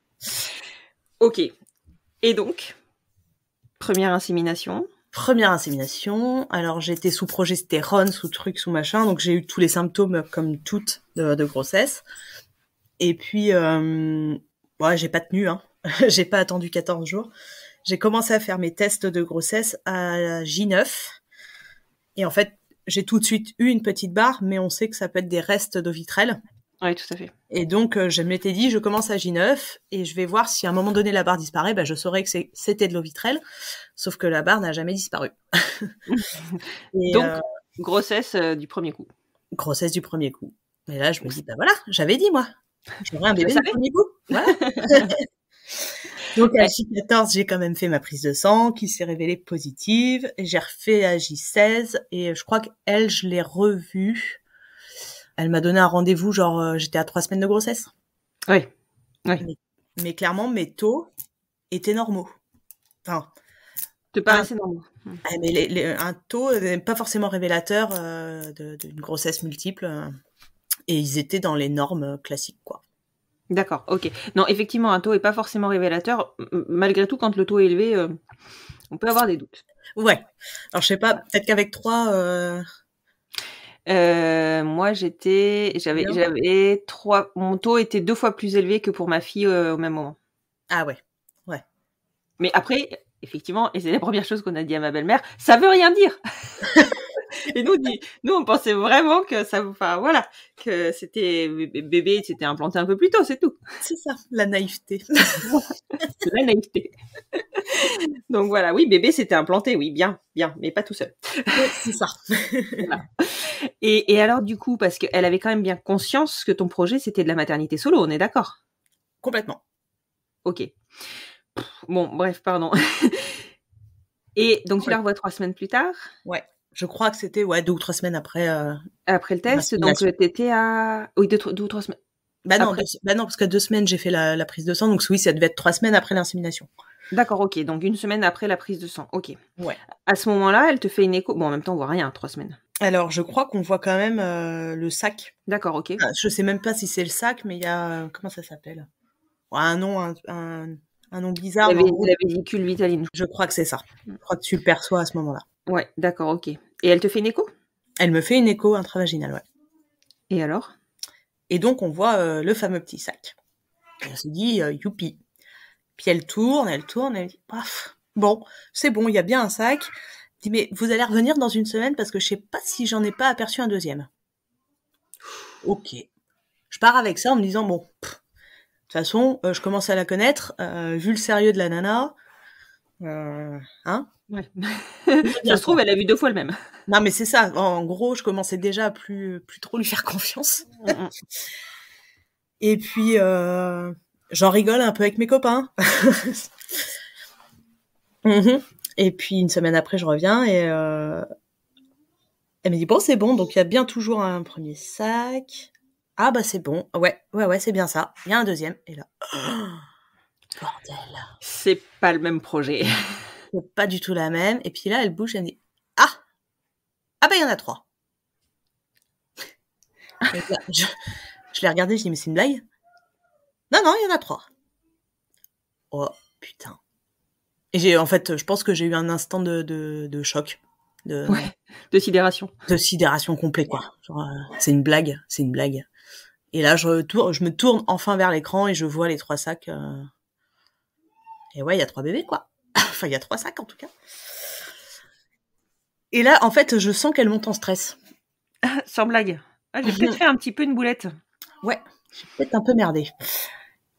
Ok. Et donc, première insémination. Alors, j'étais sous progestérone, sous truc, sous machin. Donc, j'ai eu tous les symptômes comme toutes de grossesse. Et puis, j'ai pas tenu, hein. J'ai pas attendu 14 jours. J'ai commencé à faire mes tests de grossesse à J9. Et en fait, j'ai tout de suite eu une petite barre, mais on sait que ça peut être des restes d'ovitrelle. Oui, tout à fait. Et donc, je m'étais dit, je commence à J9 et je vais voir si à un moment donné la barre disparaît, je saurais que c'était de l'ovitrelle. Sauf que la barre n'a jamais disparu. Et donc, grossesse du premier coup. Grossesse du premier coup. Et là, je me dis, voilà, j'avais dit, moi. J'aurais un bébé du premier coup. Voilà. Donc, à J14, j'ai quand même fait ma prise de sang qui s'est révélée positive. J'ai refait à J16 et je crois qu'elle, je l'ai revue. Elle m'a donné un rendez-vous, j'étais à 3 semaines de grossesse. Oui. Mais clairement, mes taux étaient normaux. Enfin, te paraissait normaux. Mais un taux n'est pas forcément révélateur d'une grossesse multiple. Et ils étaient dans les normes classiques, quoi. D'accord, ok. Non, effectivement, un taux est pas forcément révélateur. Malgré tout, quand le taux est élevé, on peut avoir des doutes. Ouais. Alors, je sais pas, peut-être qu'avec 3... moi, j'avais 3... Mon taux était 2 fois plus élevé que pour ma fille au même moment. Ah ouais. Mais après, effectivement, et c'est la première chose qu'on a dit à ma belle-mère, ça veut rien dire. Et nous, on pensait vraiment que que c'était bébé, c'était implanté un peu plus tôt, c'est tout. C'est ça, la naïveté. C'est la naïveté. Donc voilà, oui, bébé, c'était implanté, oui, bien, mais pas tout seul. C'est ça. Voilà. Et alors, du coup, parce qu'elle avait quand même bien conscience que ton projet, c'était de la maternité solo, on est d'accord? Complètement. Ok. Bon, bref, pardon. Et donc, tu la revois 3 semaines plus tard? Ouais. Je crois que c'était 2 ou 3 semaines après. Après le test, donc t'étais à 2 ou 3 semaines. Non, parce qu'à 2 semaines j'ai fait la prise de sang, donc oui, ça devait être 3 semaines après l'insémination. D'accord, ok, donc 1 semaine après la prise de sang, ok. Ouais. À ce moment-là, elle te fait une écho. Bon, en même temps, on voit rien, 3 semaines. Alors, je crois qu'on voit quand même le sac. D'accord, ok. Je sais même pas si c'est le sac, mais il y a comment ça s'appelle? Un nom, un nom bizarre. La vésicule vitaline. Je crois que c'est ça. Je crois que tu le perçois à ce moment-là. Ouais, d'accord, ok. Et elle te fait une écho? Elle me fait une écho intravaginale, ouais. Et alors? Et donc, on voit le fameux petit sac. Et on se dit, youpi. Puis elle tourne, elle dit, paf, bon, c'est bon, il y a bien un sac. Elle dit, mais vous allez revenir dans 1 semaine parce que je sais pas si j'en ai pas aperçu un deuxième. Ok. Je pars avec ça en me disant, bon, de toute façon, je commence à la connaître, vu le sérieux de la nana, hein? Ouais. Ça se trouve, elle a vu 2 fois le même. Non, mais c'est ça. En gros, je commençais déjà à plus trop lui faire confiance. Et puis, j'en rigole un peu avec mes copains. Et puis, 1 semaine après, je reviens et elle me dit, bon, c'est bon. Donc, il y a bien toujours un premier sac. Ah, c'est bon. Ouais, c'est bien ça. Il y a un deuxième. Et là, bordel. C'est pas le même projet. C'est pas du tout la même. Et puis là, elle bouge, elle me dit, il y en a 3. Là, je l'ai regardé, je dis, mais c'est une blague? Non, il y en a 3. Oh, putain. Et je pense que j'ai eu un instant de choc. De sidération. De sidération complet, quoi. Genre, c'est une blague. Et là, je me tourne enfin vers l'écran et je vois les 3 sacs. Et ouais, il y a 3 bébés, quoi. Enfin, il y a 3 sacs, en tout cas. Et là, en fait, je sens qu'elle monte en stress. Sans blague. J'ai peut-être fait un petit peu une boulette. Ouais, j'ai peut-être un peu merdé.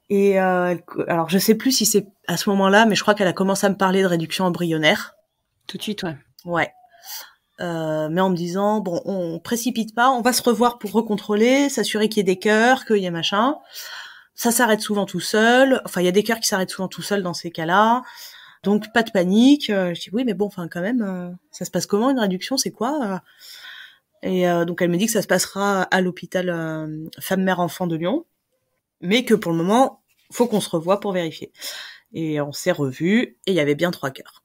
Et alors, je sais plus si c'est à ce moment-là, mais je crois qu'elle a commencé à me parler de réduction embryonnaire. Tout de suite, ouais. Ouais. Mais en me disant, bon, on précipite pas, on va se revoir pour recontrôler, s'assurer qu'il y ait des cœurs, qu'il y ait machin. Ça s'arrête souvent tout seul. Enfin, il y a des cœurs qui s'arrêtent souvent tout seul dans ces cas-là. Donc, pas de panique. Je dis, oui, mais bon, enfin, quand même, ça se passe comment, une réduction, c'est quoi? Et donc, elle me dit que ça se passera à l'hôpital femme-mère-enfant de Lyon. Mais que pour le moment, faut qu'on se revoie pour vérifier. Et on s'est revus, et il y avait bien 3 cœurs.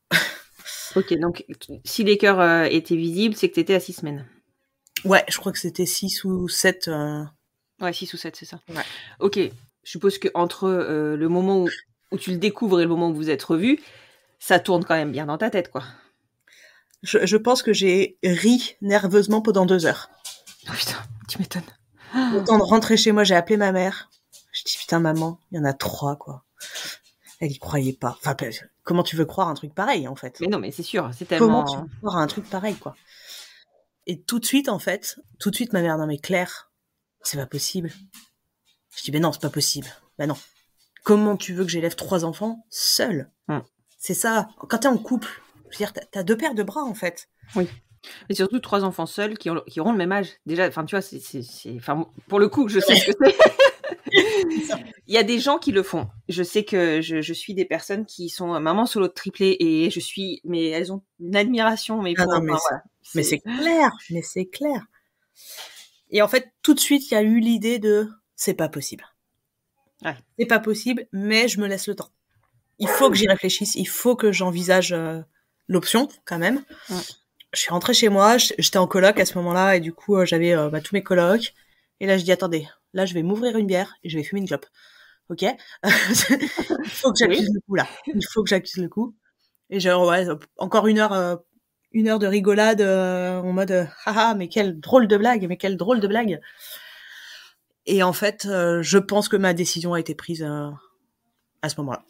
Ok, donc si les cœurs étaient visibles, c'est que t'étais à 6 semaines. Ouais, je crois que c'était 6 ou 7. Ouais, 6 ou 7, c'est ça. Ouais. Ok, je suppose que entre le moment où tu le découvres et le moment où vous êtes revus, ça tourne quand même bien dans ta tête, quoi. Je pense que j'ai ri nerveusement pendant 2 heures. Oh putain, tu m'étonnes. Le temps de rentrer chez moi, j'ai appelé ma mère. Je dis, putain, maman, il y en a 3, quoi. Elle y croyait pas. Enfin, comment tu veux croire un truc pareil, en fait? Mais non, mais c'est sûr, c'est Comment tellement... tu veux croire à un truc pareil, quoi? Et tout de suite, ma mère, non mais Claire, c'est pas possible. Je dis, mais non, c'est pas possible. Ben non. Comment tu veux que j'élève 3 enfants seule? C'est ça. Quand t'es en couple, je veux dire, t'as 2 paires de bras, en fait. Oui. Et surtout 3 enfants seuls qui auront le même âge. Déjà, enfin, tu vois, enfin, pour le coup, je sais ce que c'est. Il y a des gens qui le font. Je sais que je suis des personnes qui sont maman solo de triplé et mais elles ont une admiration, mais Ah non, mais, voilà. Mais c'est clair. Et en fait, tout de suite, il y a eu l'idée de, c'est pas possible. Ouais. C'est pas possible, mais je me laisse le temps. Il faut que j'y réfléchisse, il faut que j'envisage l'option, quand même. Ouais. Je suis rentrée chez moi, j'étais en coloc à ce moment-là, et du coup, j'avais tous mes colocs. Et là, je dis, attendez, là, je vais m'ouvrir une bière et je vais fumer une clope. Ok? Il faut que j'accuse le coup, là. Il faut que j'accuse le coup. Et genre, ouais, encore 1 heure de rigolade en mode, haha, mais quelle drôle de blague. Et en fait, je pense que ma décision a été prise à ce moment-là.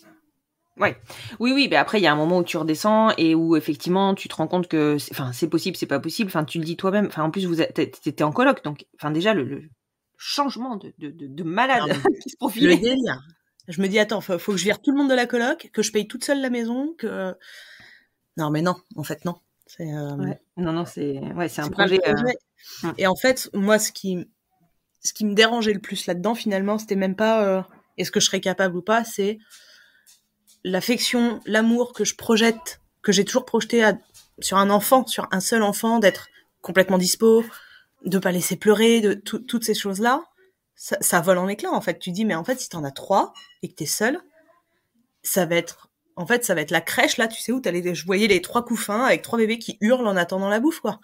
Ouais. Oui, mais après, il y a un moment où tu redescends et où, effectivement, tu te rends compte que, c'est possible, c'est pas possible. Enfin, tu le dis toi-même. Enfin, en plus, t'étais en coloc. Donc, enfin, déjà, le changement de malade qui se profile. Le délire. Je me dis, attends, faut que je vire tout le monde de la coloc, que je paye toute seule la maison, que... Non, mais non, en fait, non. C'est, ouais. Non, c'est un projet. Et en fait, moi, ce qui me dérangeait le plus là-dedans, finalement, c'était même pas est-ce que je serais capable ou pas, c'est l'affection, l'amour que je projette, que j'ai toujours projeté sur un enfant, sur un seul enfant, d'être complètement dispo, de pas laisser pleurer, de toutes ces choses-là. Ça vole en éclats, en fait. Tu dis, mais en fait, si t'en as 3 et que t'es seule, ça va être la crèche, là, tu sais, où je voyais les 3 couffins avec 3 bébés qui hurlent en attendant la bouffe, quoi.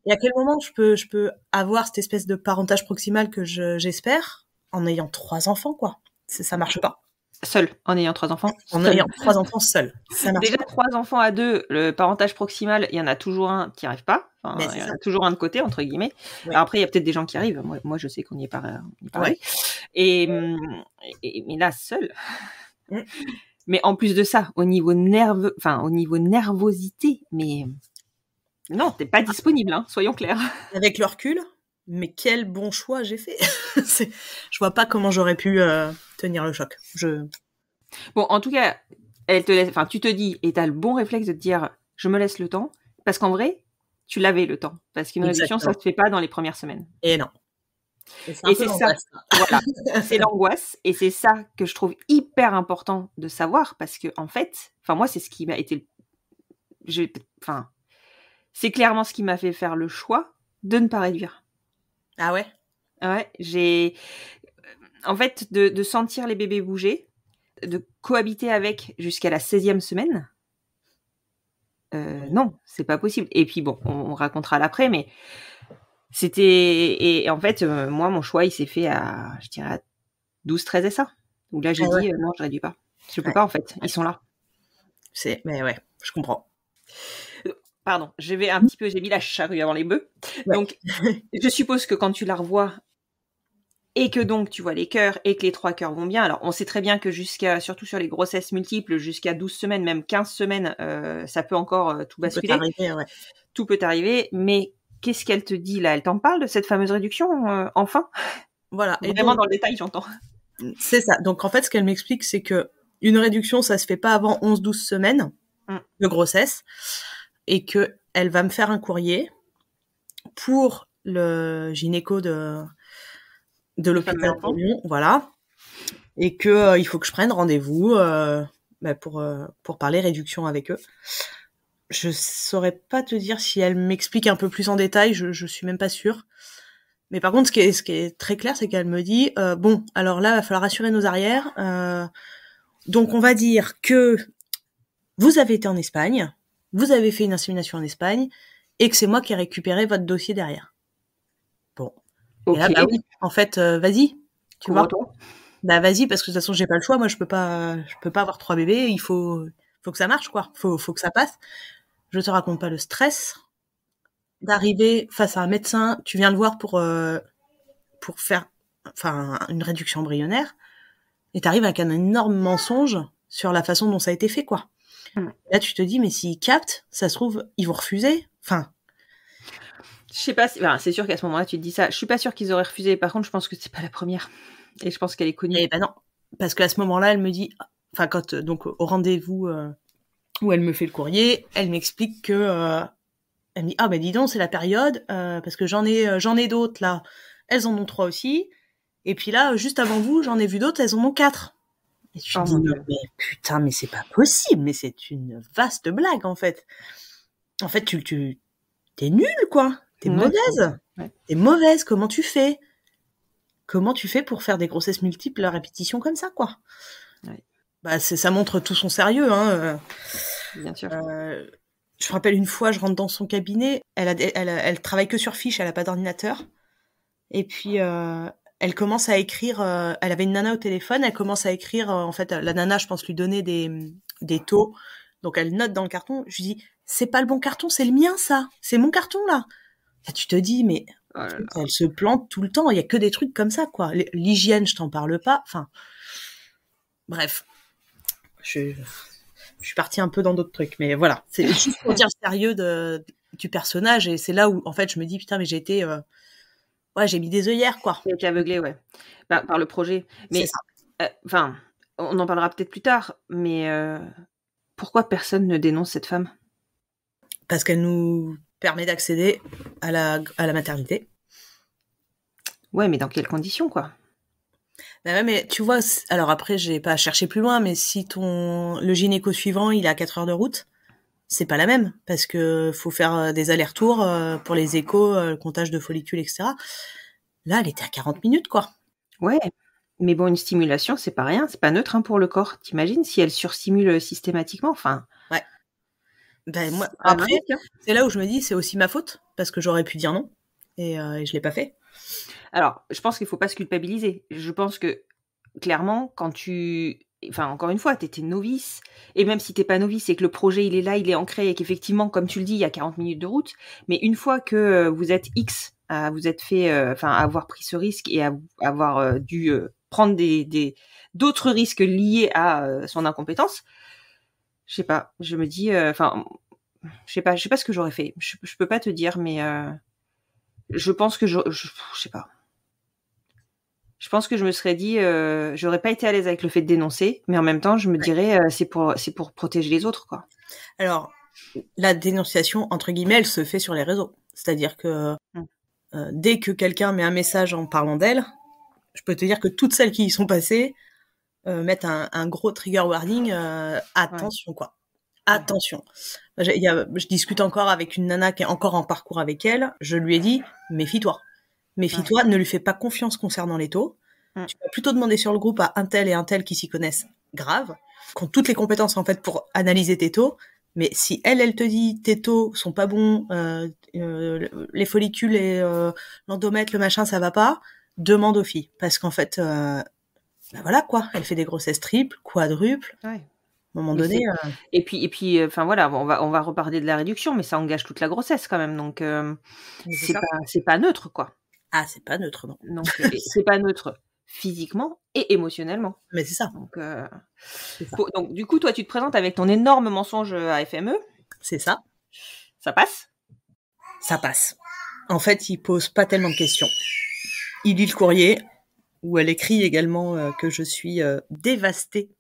Et à quel moment je peux avoir cette espèce de parentage proximal que j'espère en ayant 3 enfants, quoi. Ça marche pas. Seul, en ayant 3 enfants. En ayant 3 enfants seul. Ça marche déjà, pas. 3 enfants à 2, le parentage proximal, il y en a toujours un qui arrive pas. Enfin, il y en a toujours un de côté, entre guillemets. Ouais. Alors après, il y a peut-être des gens qui arrivent. Moi, je sais qu'on n'y est pas. Ouais. Mais là, seul. Mais en plus de ça, au niveau nervosité, mais non, t'es pas disponible, hein, soyons clairs. Avec le recul, mais quel bon choix j'ai fait. Je vois pas comment j'aurais pu tenir le choc. Bon, en tout cas, elle te laisse, enfin, tu te dis, et t'as le bon réflexe de te dire, je me laisse le temps, parce qu'en vrai, tu l'avais le temps, parce qu'une réduction, ça se fait pas dans les premières semaines. Et non. Et c'est ça, voilà, c'est l'angoisse, et c'est ça que je trouve hyper important de savoir, parce que en fait, enfin moi, c'est ce qui m'a été, c'est clairement ce qui m'a fait faire le choix de ne pas réduire. Ah ouais? Ouais, en fait, de sentir les bébés bouger, de cohabiter avec jusqu'à la 16e semaine, non, c'est pas possible. Et puis bon, on racontera l'après, mais c'était... Et en fait, moi, mon choix, il s'est fait à, je dirais, à 12-13 SA. Donc là, j'ai dit, non, je réduis pas. Je peux pas, en fait. Ils sont là. Mais ouais, je comprends. Pardon, j'ai mis la charrue avant les bœufs. Ouais. Donc, je suppose que quand tu la revois, et que donc tu vois les cœurs et que les 3 cœurs vont bien. Alors, on sait très bien que surtout sur les grossesses multiples, jusqu'à 12 semaines, même 15 semaines, ça peut encore tout basculer. Tout peut arriver, mais qu'est-ce qu'elle te dit là? Elle t'en parle de cette fameuse réduction, enfin? Voilà. Et vraiment donc, dans le détail, j'entends. C'est ça. Donc, en fait, ce qu'elle m'explique, c'est que une réduction, ça se fait pas avant 11-12 semaines de grossesse, et que elle va me faire un courrier pour le gynéco de l'hôpital de Lyon, voilà, et que il faut que je prenne rendez-vous pour parler réduction avec eux. Je saurais pas te dire si elle m'explique un peu plus en détail, je suis même pas sûre, Mais par contre, ce qui est très clair, c'est qu'elle me dit, bon, alors là, il va falloir assurer nos arrières. Donc, on va dire que vous avez été en Espagne, vous avez fait une insémination en Espagne, et que c'est moi qui ai récupéré votre dossier derrière. Bon. Ok. Et là, bah oui, en fait, vas-y. Tu vois. Couvre-toi. Bah vas-y, parce que de toute façon, j'ai pas le choix. Moi, je peux pas avoir 3 bébés. Il faut que ça marche, quoi. Faut que ça passe. Je te raconte pas le stress d'arriver face à un médecin. Tu viens le voir pour faire, enfin, une réduction embryonnaire, et t'arrives avec un énorme mensonge sur la façon dont ça a été fait, quoi. Là, tu te dis, mais s'ils captent, ça se trouve, ils vont refuser. Enfin, Je sais pas si... Enfin, c'est sûr qu'à ce moment-là, tu te dis ça. Je suis pas sûre qu'ils auraient refusé. Par contre, je pense que c'est pas la première. Et je pense qu'elle est connue. et ben non. Parce qu'à ce moment-là, elle me dit, enfin, quand, donc, au rendez-vous où elle me fait le courrier, elle m'explique que, elle me dit, ah ben dis donc, c'est la période, parce que j'en ai d'autres, là. Elles en ont 3 aussi. Et puis là, juste avant vous, j'en ai vu d'autres, elles en ont 4. Et tu te dis, mais putain, mais c'est pas possible, mais c'est une vaste blague, en fait. En fait, t'es nulle, quoi. T'es mauvaise. Ouais. T'es mauvaise. Comment tu fais pour faire des grossesses multiples à répétition comme ça, quoi? Ouais. Bah, ça montre tout son sérieux, hein. Bien sûr. Je me rappelle une fois, je rentre dans son cabinet. Elle travaille que sur fiche, elle a pas d'ordinateur. Et puis, elle commence à écrire, elle avait une nana au téléphone, elle commence à écrire, en fait, la nana, je pense, lui donner des taux. Donc, elle note dans le carton. Je lui dis, c'est pas le bon carton, c'est le mien, ça. C'est mon carton, là. Et tu te dis, mais elle se plante tout le temps. Il y a que des trucs comme ça, quoi. L'hygiène, je t'en parle pas. Enfin, bref. Je suis partie un peu dans d'autres trucs, mais voilà. C'est juste pour dire le sérieux du personnage. Et c'est là où, en fait, je me dis, putain, mais j'ai été... ouais, j'ai mis des œillères, quoi. J'ai été aveuglée, ouais. Par le projet. Mais, enfin, on en parlera peut-être plus tard, mais pourquoi personne ne dénonce cette femme? Parce qu'elle nous permet d'accéder à la maternité. Ouais, mais dans quelles conditions, quoi? Bah ouais, mais tu vois, alors après, j'ai pas cherché plus loin, mais si le gynéco suivant, il est à 4 heures de route, c'est pas la même, parce que faut faire des allers-retours pour les échos, le comptage de follicules, etc. Là, elle était à 40 minutes, quoi. Ouais, mais bon, une stimulation, c'est pas rien, c'est pas neutre, hein, pour le corps. T'imagines si elle surstimule systématiquement? Enfin... Ouais. Ben, moi, après, c'est là où je me dis, c'est aussi ma faute, parce que j'aurais pu dire non, et je l'ai pas fait. Alors, je pense qu'il faut pas se culpabiliser. Je pense que, clairement, quand enfin, encore une fois, t'étais novice, et même si t'es pas novice et que le projet, il est là, il est ancré, et qu'effectivement, comme tu le dis, il y a 40 minutes de route, mais une fois que vous êtes X, vous êtes fait, enfin, avoir pris ce risque et avoir dû prendre d'autres risques liés à son incompétence, je sais pas, je me dis, enfin, je sais pas ce que j'aurais fait. Je peux pas te dire, mais je pense que je sais pas. Je pense que je me serais dit, j'aurais pas été à l'aise avec le fait de dénoncer, mais en même temps, je me dirais, c'est pour protéger les autres, quoi. Alors, la dénonciation, entre guillemets, elle se fait sur les réseaux. C'est-à-dire que dès que quelqu'un met un message en parlant d'elle, je peux te dire que toutes celles qui y sont passées mettent un gros trigger warning, attention, quoi. Attention. Je discute encore avec une nana qui est encore en parcours avec elle. Je lui ai dit, méfie-toi. Méfie-toi, ne lui fais pas confiance concernant les taux. Tu vas plutôt demander sur le groupe à un tel et un tel qui s'y connaissent grave, qui ont toutes les compétences en fait pour analyser tes taux. Mais si elle te dit tes taux sont pas bons, les follicules et l'endomètre, le machin, ça va pas, demande aux filles. Parce qu'en fait, ben voilà quoi, elle fait des grossesses triples, quadruples. Ouais. À un moment donné. Et puis, enfin voilà, on va reparler de la réduction, mais ça engage toute la grossesse quand même, donc c'est pas neutre, quoi. Ah, c'est pas neutre, non. Donc c'est pas neutre physiquement et émotionnellement. Mais c'est ça. Donc du coup, toi, tu te présentes avec ton énorme mensonge à FME. C'est ça. Ça passe? Ça passe. En fait, il pose pas tellement de questions. Il lit le courrier où elle écrit également que je suis dévastée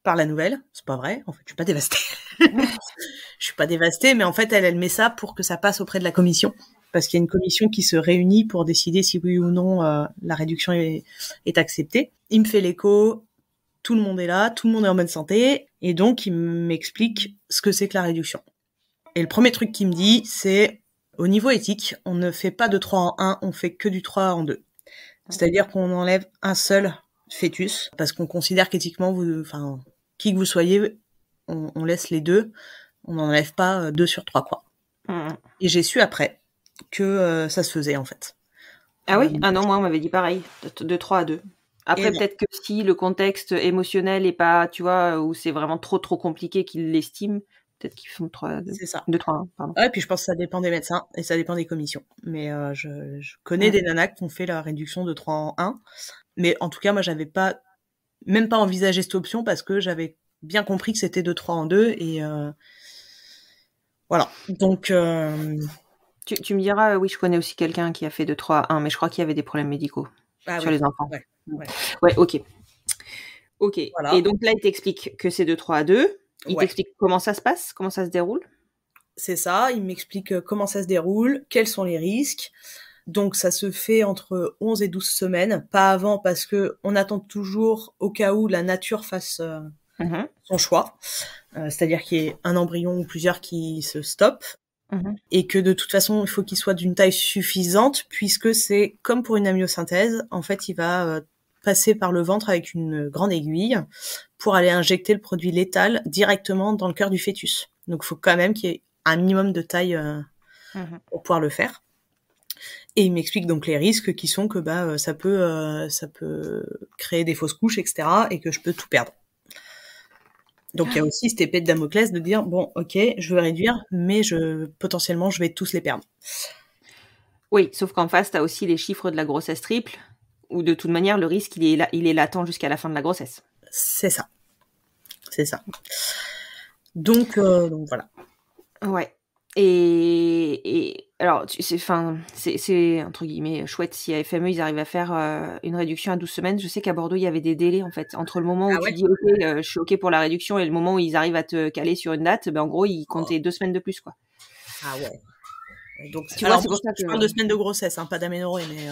par la nouvelle. C'est pas vrai. En fait, je suis pas dévastée. Je suis pas dévastée, mais en fait, elle met ça pour que ça passe auprès de la commission. Parce qu'il y a une commission qui se réunit pour décider si oui ou non la réduction est acceptée. Il me fait l'écho, tout le monde est là, tout le monde est en bonne santé, et donc il m'explique ce que c'est que la réduction. Et le premier truc qu'il me dit, c'est « au niveau éthique, on ne fait pas de 3 en 1, on fait que du 3 en 2. C'est-à-dire qu'on enlève un seul fœtus, parce qu'on considère qu'éthiquement, qui que vous soyez, on laisse les deux, on n'enlève pas 2 sur 3, quoi. Et j'ai su après que ça se faisait, en fait. Ah oui? Ah non, moi, on m'avait dit pareil, de 3 à 2. Après, peut-être que si le contexte émotionnel est pas, tu vois, où c'est vraiment trop compliqué qu'ils l'estiment, peut-être qu'ils font 3 à 2. C'est ça. 2, 3 à 1, pardon. Ouais, puis je pense que ça dépend des médecins et ça dépend des commissions. Mais je connais des nanas qui ont fait la réduction de 3 en 1. Mais en tout cas, moi, j'avais même pas envisagé cette option parce que j'avais bien compris que c'était de 3 en 2 et voilà. Donc tu me diras, oui, je connais aussi quelqu'un qui a fait de 3 à 1, mais je crois qu'il y avait des problèmes médicaux sur les enfants. Ouais, ok. Voilà. Et donc là, il t'explique que c'est de 3 à 2. Il t'explique comment ça se passe, comment ça se déroule. C'est ça, il m'explique comment ça se déroule, quels sont les risques. Donc ça se fait entre 11 et 12 semaines, pas avant parce que on attend toujours au cas où la nature fasse son choix. C'est-à-dire qu'il y ait un embryon ou plusieurs qui se stoppent. Et que de toute façon, il faut qu'il soit d'une taille suffisante puisque c'est comme pour une amniosynthèse. En fait, il va passer par le ventre avec une grande aiguille pour aller injecter le produit létal directement dans le cœur du fœtus. Donc, il faut quand même qu'il y ait un minimum de taille pour pouvoir le faire. Et il m'explique donc les risques qui sont que ça peut créer des fausses couches, etc. et que je peux tout perdre. Donc il y a aussi cette épée de Damoclès de dire bon, ok, je veux réduire, mais potentiellement je vais tous les perdre. Oui, sauf qu'en face, tu as aussi les chiffres de la grossesse triple, où de toute manière le risque il est latent jusqu'à la fin de la grossesse. C'est ça. Donc voilà. Ouais. Et alors, c'est entre guillemets chouette si à FME ils arrivent à faire une réduction à 12 semaines. Je sais qu'à Bordeaux, il y avait des délais en fait entre le moment où tu dis ok, je suis ok pour la réduction et le moment où ils arrivent à te caler sur une date. En gros, ils comptaient 2 semaines de plus, quoi. Ah ouais. Donc tu vois, c'est pour ça que je parle de semaines de grossesse, pas d'aménorrhée, mais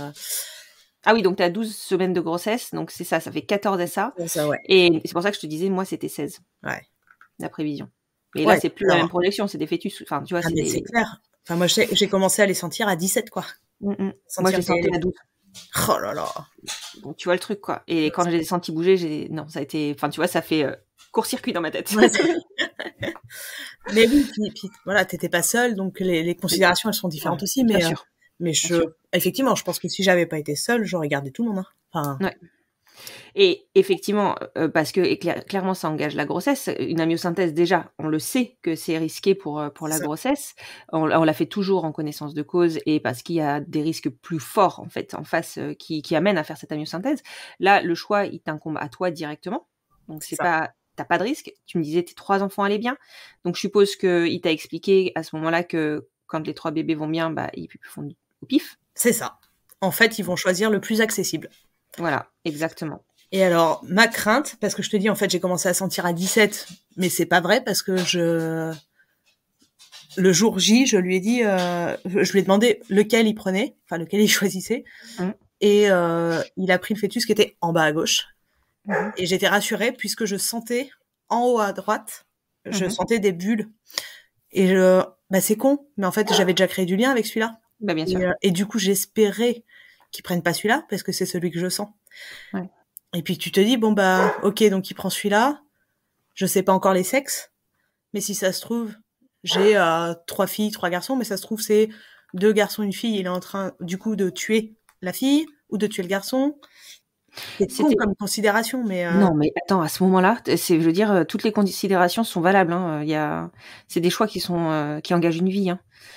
Ah oui, donc tu as 12 semaines de grossesse, donc c'est ça fait 14 SA. C'est ça, ouais. Et c'est pour ça que je te disais, moi, c'était 16. Ouais. La prévision. Et là, c'est plus la même projection, c'est des fœtus. Enfin, tu vois, c'est clair. Enfin, moi, j'ai commencé à les sentir à 17, quoi. Moi, j'ai senti à 12. Oh là là. Donc, tu vois le truc, quoi. Et quand je les ai sentis bouger, non, ça a été... Enfin, tu vois, ça fait court-circuit dans ma tête. Ouais, mais oui, puis voilà, t'étais pas seule, donc les considérations, elles sont différentes aussi. Mais, bien sûr. Mais effectivement, je pense que si j'avais pas été seule, j'aurais gardé tout le monde. Enfin... Ouais. Et effectivement, parce que clairement, ça engage la grossesse. Une amniosynthèse, déjà, on le sait que c'est risqué pour la grossesse. On l'a fait toujours en connaissance de cause et parce qu'il y a des risques plus forts, en fait, en face qui amènent à faire cette amniosynthèse. Là, le choix, il t'incombe à toi directement. Donc, t'as pas de risque. Tu me disais, tes 3 enfants allaient bien. Donc, je suppose qu'il t'a expliqué à ce moment-là que quand les 3 bébés vont bien, ils font au pif. C'est ça. En fait, ils vont choisir le plus accessible. Voilà, exactement. Et alors, ma crainte, parce que je te dis, en fait, j'ai commencé à sentir à 17, mais c'est pas vrai parce que le jour J, je lui ai dit, je lui ai demandé lequel il prenait, enfin, lequel il choisissait. Et il a pris le fœtus qui était en bas à gauche. Et j'étais rassurée puisque je sentais en haut à droite, je sentais des bulles. Et c'est con, mais en fait, j'avais déjà créé du lien avec celui-là. Bien sûr. Et du coup, j'espérais qu'ils prennent pas celui-là parce que c'est celui que je sens. Ouais. Et puis tu te dis ok, donc il prend celui-là. Je sais pas encore les sexes, mais si ça se trouve, j'ai 3 filles, 3 garçons, mais ça se trouve c'est 2 garçons, une fille. Il est en train du coup de tuer la fille ou de tuer le garçon. C'était comme considération, mais non, mais attends, à ce moment-là, je veux dire, toutes les considérations sont valables. C'est des choix qui engagent une vie.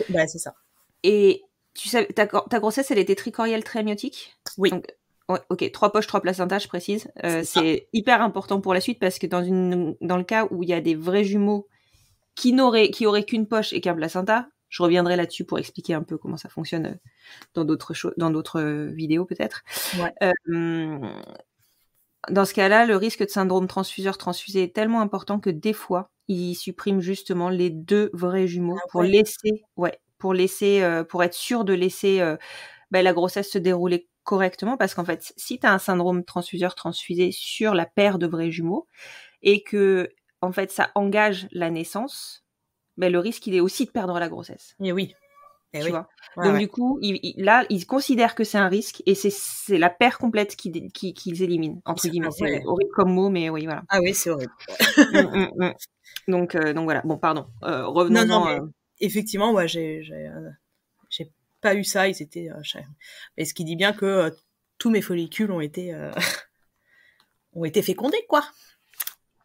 C'est ça. Et tu sais, ta grossesse, elle était tricorielle très amniotique. Oui. Donc, ouais, ok, 3 poches, 3 placentas, je précise. C'est hyper important pour la suite parce que dans le cas où il y a des vrais jumeaux qui auraient qu'une poche et qu'un placenta, je reviendrai là-dessus pour expliquer un peu comment ça fonctionne dans d'autres vidéos peut-être. Ouais. Dans ce cas-là, le risque de syndrome transfuseur-transfusé est tellement important que des fois, ils suppriment justement les 2 vrais jumeaux pour être sûr de laisser la grossesse se dérouler correctement, parce qu'en fait, si tu as un syndrome transfuseur-transfusé sur la paire de vrais jumeaux et que en fait ça engage la naissance, le risque il est aussi de perdre la grossesse. Et oui. Eh tu oui. vois. Ouais, Donc ouais. du coup, là, ils considèrent que c'est un risque et c'est la paire complète qu'ils éliminent, entre guillemets. Ah C'est ouais. horrible comme mot, mais oui, voilà. Ah oui, c'est horrible. Mmh, mmh, mmh. Donc voilà. Bon, pardon. Non, Revenons-en. mais effectivement, ouais, j'ai pas eu ça. Ils étaient. Mais ce qui dit bien que tous mes follicules ont été fécondés, quoi.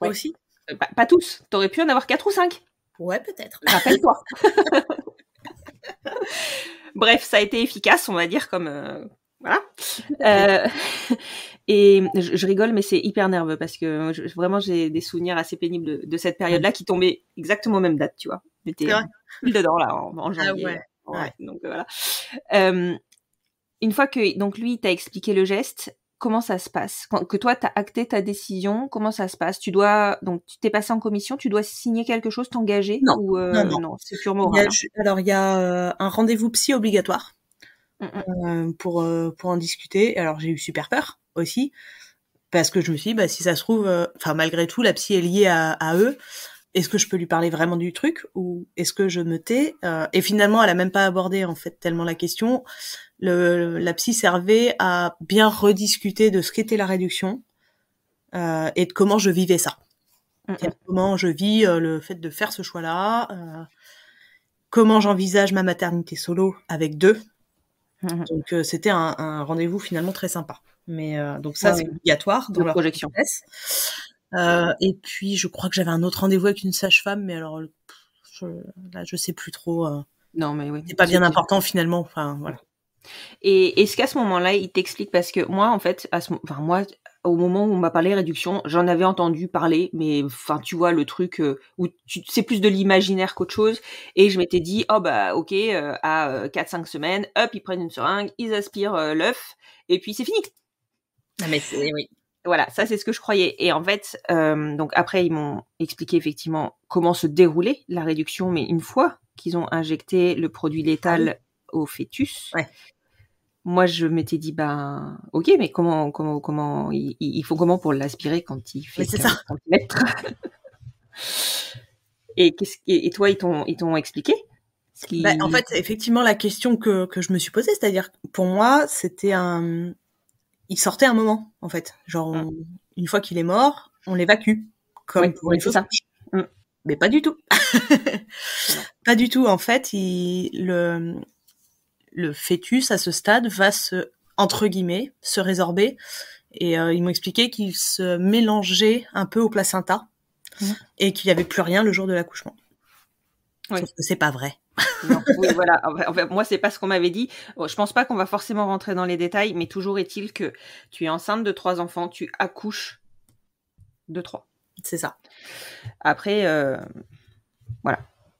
Ouais. Aussi. Pas tous. T'aurais pu en avoir 4 ou 5. Ouais, peut-être. Rappelle-toi. Bref, ça a été efficace, on va dire, comme voilà. Et je rigole, mais c'est hyper nerveux parce que vraiment j'ai des souvenirs assez pénibles de cette période-là qui tombaient exactement aux mêmes dates, tu vois. J'étais pile dedans là en janvier. Ah ouais. Donc voilà. Une fois que donc lui t'a expliqué le geste, comment ça se passe que toi t'as acté ta décision, comment ça se passe? Tu t'es passé en commission, tu dois signer quelque chose, t'engager Non, ou non, c'est purement oral. Alors il y a un rendez-vous psy obligatoire pour en discuter. Alors j'ai eu super peur aussi parce que je me suis dit si ça se trouve, malgré tout la psy est liée à eux. Est-ce que je peux lui parler vraiment du truc ou est-ce que je me tais Et finalement, elle a même pas abordé en fait tellement la question. La psy servait à bien rediscuter de ce qu'était la réduction et de comment je vivais ça. Comment je vis le fait de faire ce choix-là, comment j'envisage ma maternité solo avec 2. Donc c'était un rendez-vous finalement très sympa. Mais donc ça c'est obligatoire dans leur projection. Et puis je crois que j'avais un autre rendez-vous avec une sage-femme, mais alors je sais plus trop. Non mais oui. C'est pas bien important finalement. Enfin voilà. Et est-ce qu'à ce moment-là, il t'explique parce que moi en fait, moi au moment où on m'a parlé réduction, j'en avais entendu parler, mais enfin tu vois le truc où c'est plus de l'imaginaire qu'autre chose. Et je m'étais dit ok à 4-5 semaines, hop ils prennent une seringue, ils aspirent l'œuf et puis c'est fini. Non mais oui. Voilà, ça c'est ce que je croyais. Et en fait, donc après ils m'ont expliqué effectivement comment se déroulait la réduction, mais une fois qu'ils ont injecté le produit létal au fœtus, moi je m'étais dit ok, mais comment il faut comment pour l'aspirer quand il fait 15 centimètres. Et toi ils t'ont expliqué en fait, effectivement, la question que je me suis posée, c'est-à-dire pour moi, c'était il sortait un moment, en fait. Genre, une fois qu'il est mort, on l'évacue. Comme pour une fausse couche. Mais pas du tout. Pas du tout. En fait, le fœtus, à ce stade, va entre guillemets, se résorber. Et ils m'ont expliqué qu'il se mélangeait un peu au placenta. Et qu'il n'y avait plus rien le jour de l'accouchement. Sauf que c'est pas vrai. Non, oui, voilà. En fait, moi, c'est pas ce qu'on m'avait dit. Je pense pas qu'on va forcément rentrer dans les détails, mais toujours est-il que tu es enceinte de 3 enfants, tu accouches de 3. C'est ça. Après, voilà.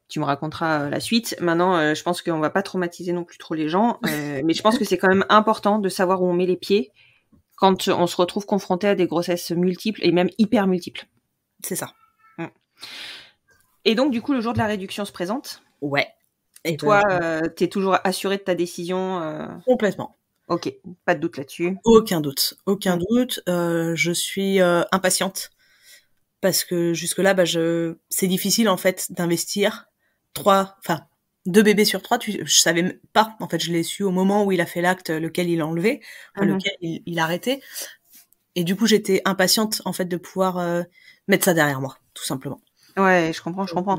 Tu me raconteras la suite. Maintenant, je pense qu'on va pas traumatiser non plus trop les gens, mais je pense que c'est quand même important de savoir où on met les pieds quand on se retrouve confronté à des grossesses multiples et même hyper multiples. C'est ça. Et donc, du coup, le jour de la réduction se présente. Ouais. Et toi, t'es toujours assurée de ta décision Complètement. Ok, pas de doute là-dessus. Aucun doute. Je suis impatiente parce que jusque-là, c'est difficile en fait d'investir 2 bébés sur 3. Je savais pas. En fait, je l'ai su au moment où il a fait l'acte, lequel il a enlevé, lequel il a arrêté. Et du coup, j'étais impatiente en fait de pouvoir mettre ça derrière moi, tout simplement. Ouais, je comprends.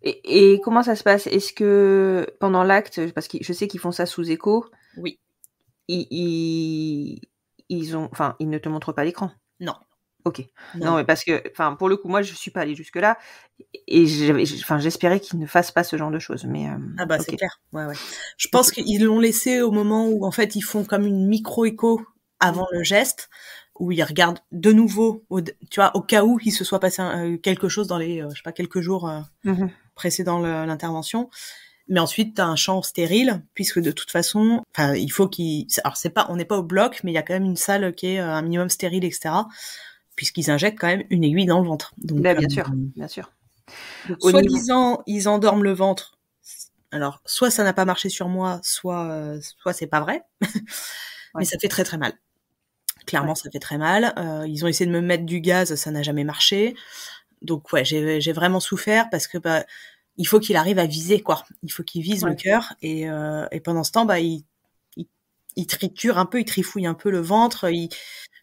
Et comment ça se passe? Est-ce que pendant l'acte, parce que je sais qu'ils font ça sous écho, oui, ils ne te montrent pas l'écran? Non. Ok. Non, mais parce que, pour le coup, moi, je suis pas allée jusque là, et j'espérais qu'ils ne fassent pas ce genre de choses. Mais c'est clair. Ouais. Je pense qu'ils l'ont laissé au moment où en fait ils font comme une micro-écho avant le geste, où ils regardent de nouveau, tu vois, au cas où il se soit passé quelque chose dans les, quelques jours précédant l'intervention. Mais ensuite, t'as un champ stérile, puisque de toute façon, il faut on n'est pas au bloc, mais il y a quand même une salle qui est un minimum stérile, etc., puisqu'ils injectent quand même une aiguille dans le ventre. Donc, bien sûr. Donc, soi-disant, ils endorment le ventre. Alors, soit ça n'a pas marché sur moi, soit c'est pas vrai. Mais ça fait très très mal. Clairement, ça fait très mal. Ils ont essayé de me mettre du gaz, ça n'a jamais marché. Donc j'ai vraiment souffert parce que il faut qu'il arrive à viser, quoi. Il faut qu'il vise le cœur. Et pendant ce temps, il triture un peu, il trifouille un peu le ventre.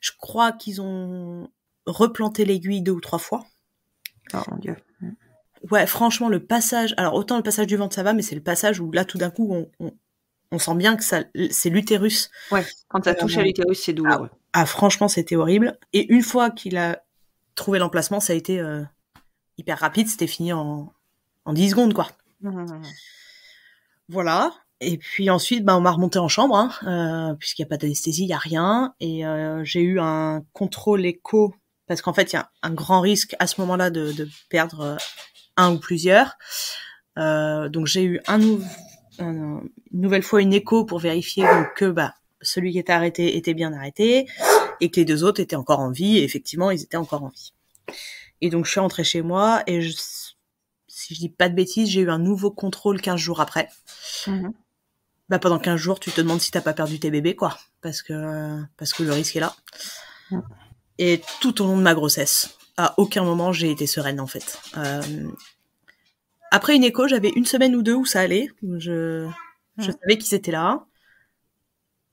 Je crois qu'ils ont replanté l'aiguille 2 ou 3 fois. Oh mon Dieu. Ouais, franchement, le passage... Alors, autant le passage du ventre, ça va, mais c'est le passage où là, tout d'un coup, on sent bien que c'est l'utérus. Ouais, quand ça touche à l'utérus, c'est douloureux. Franchement, c'était horrible. Et une fois qu'il a trouvé l'emplacement, ça a été hyper rapide. C'était fini en 10 secondes, quoi. Voilà. Et puis ensuite, on m'a remonté en chambre, puisqu'il n'y a pas d'anesthésie, il n'y a rien. Et j'ai eu un contrôle écho, parce qu'en fait, il y a un grand risque à ce moment-là de perdre un ou plusieurs. Donc j'ai eu une nouvelle fois une écho pour vérifier que celui qui était arrêté était bien arrêté et que les 2 autres étaient encore en vie. Et effectivement, ils étaient encore en vie. Et donc je suis rentrée chez moi et si je dis pas de bêtises, j'ai eu un nouveau contrôle 15 jours après. Pendant 15 jours, tu te demandes si t'as pas perdu tes bébés, quoi. Parce que le risque est là. Et tout au long de ma grossesse, à aucun moment j'ai été sereine, en fait. Après une écho, j'avais 1 semaine ou 2 où ça allait. Où je savais qu'ils étaient là.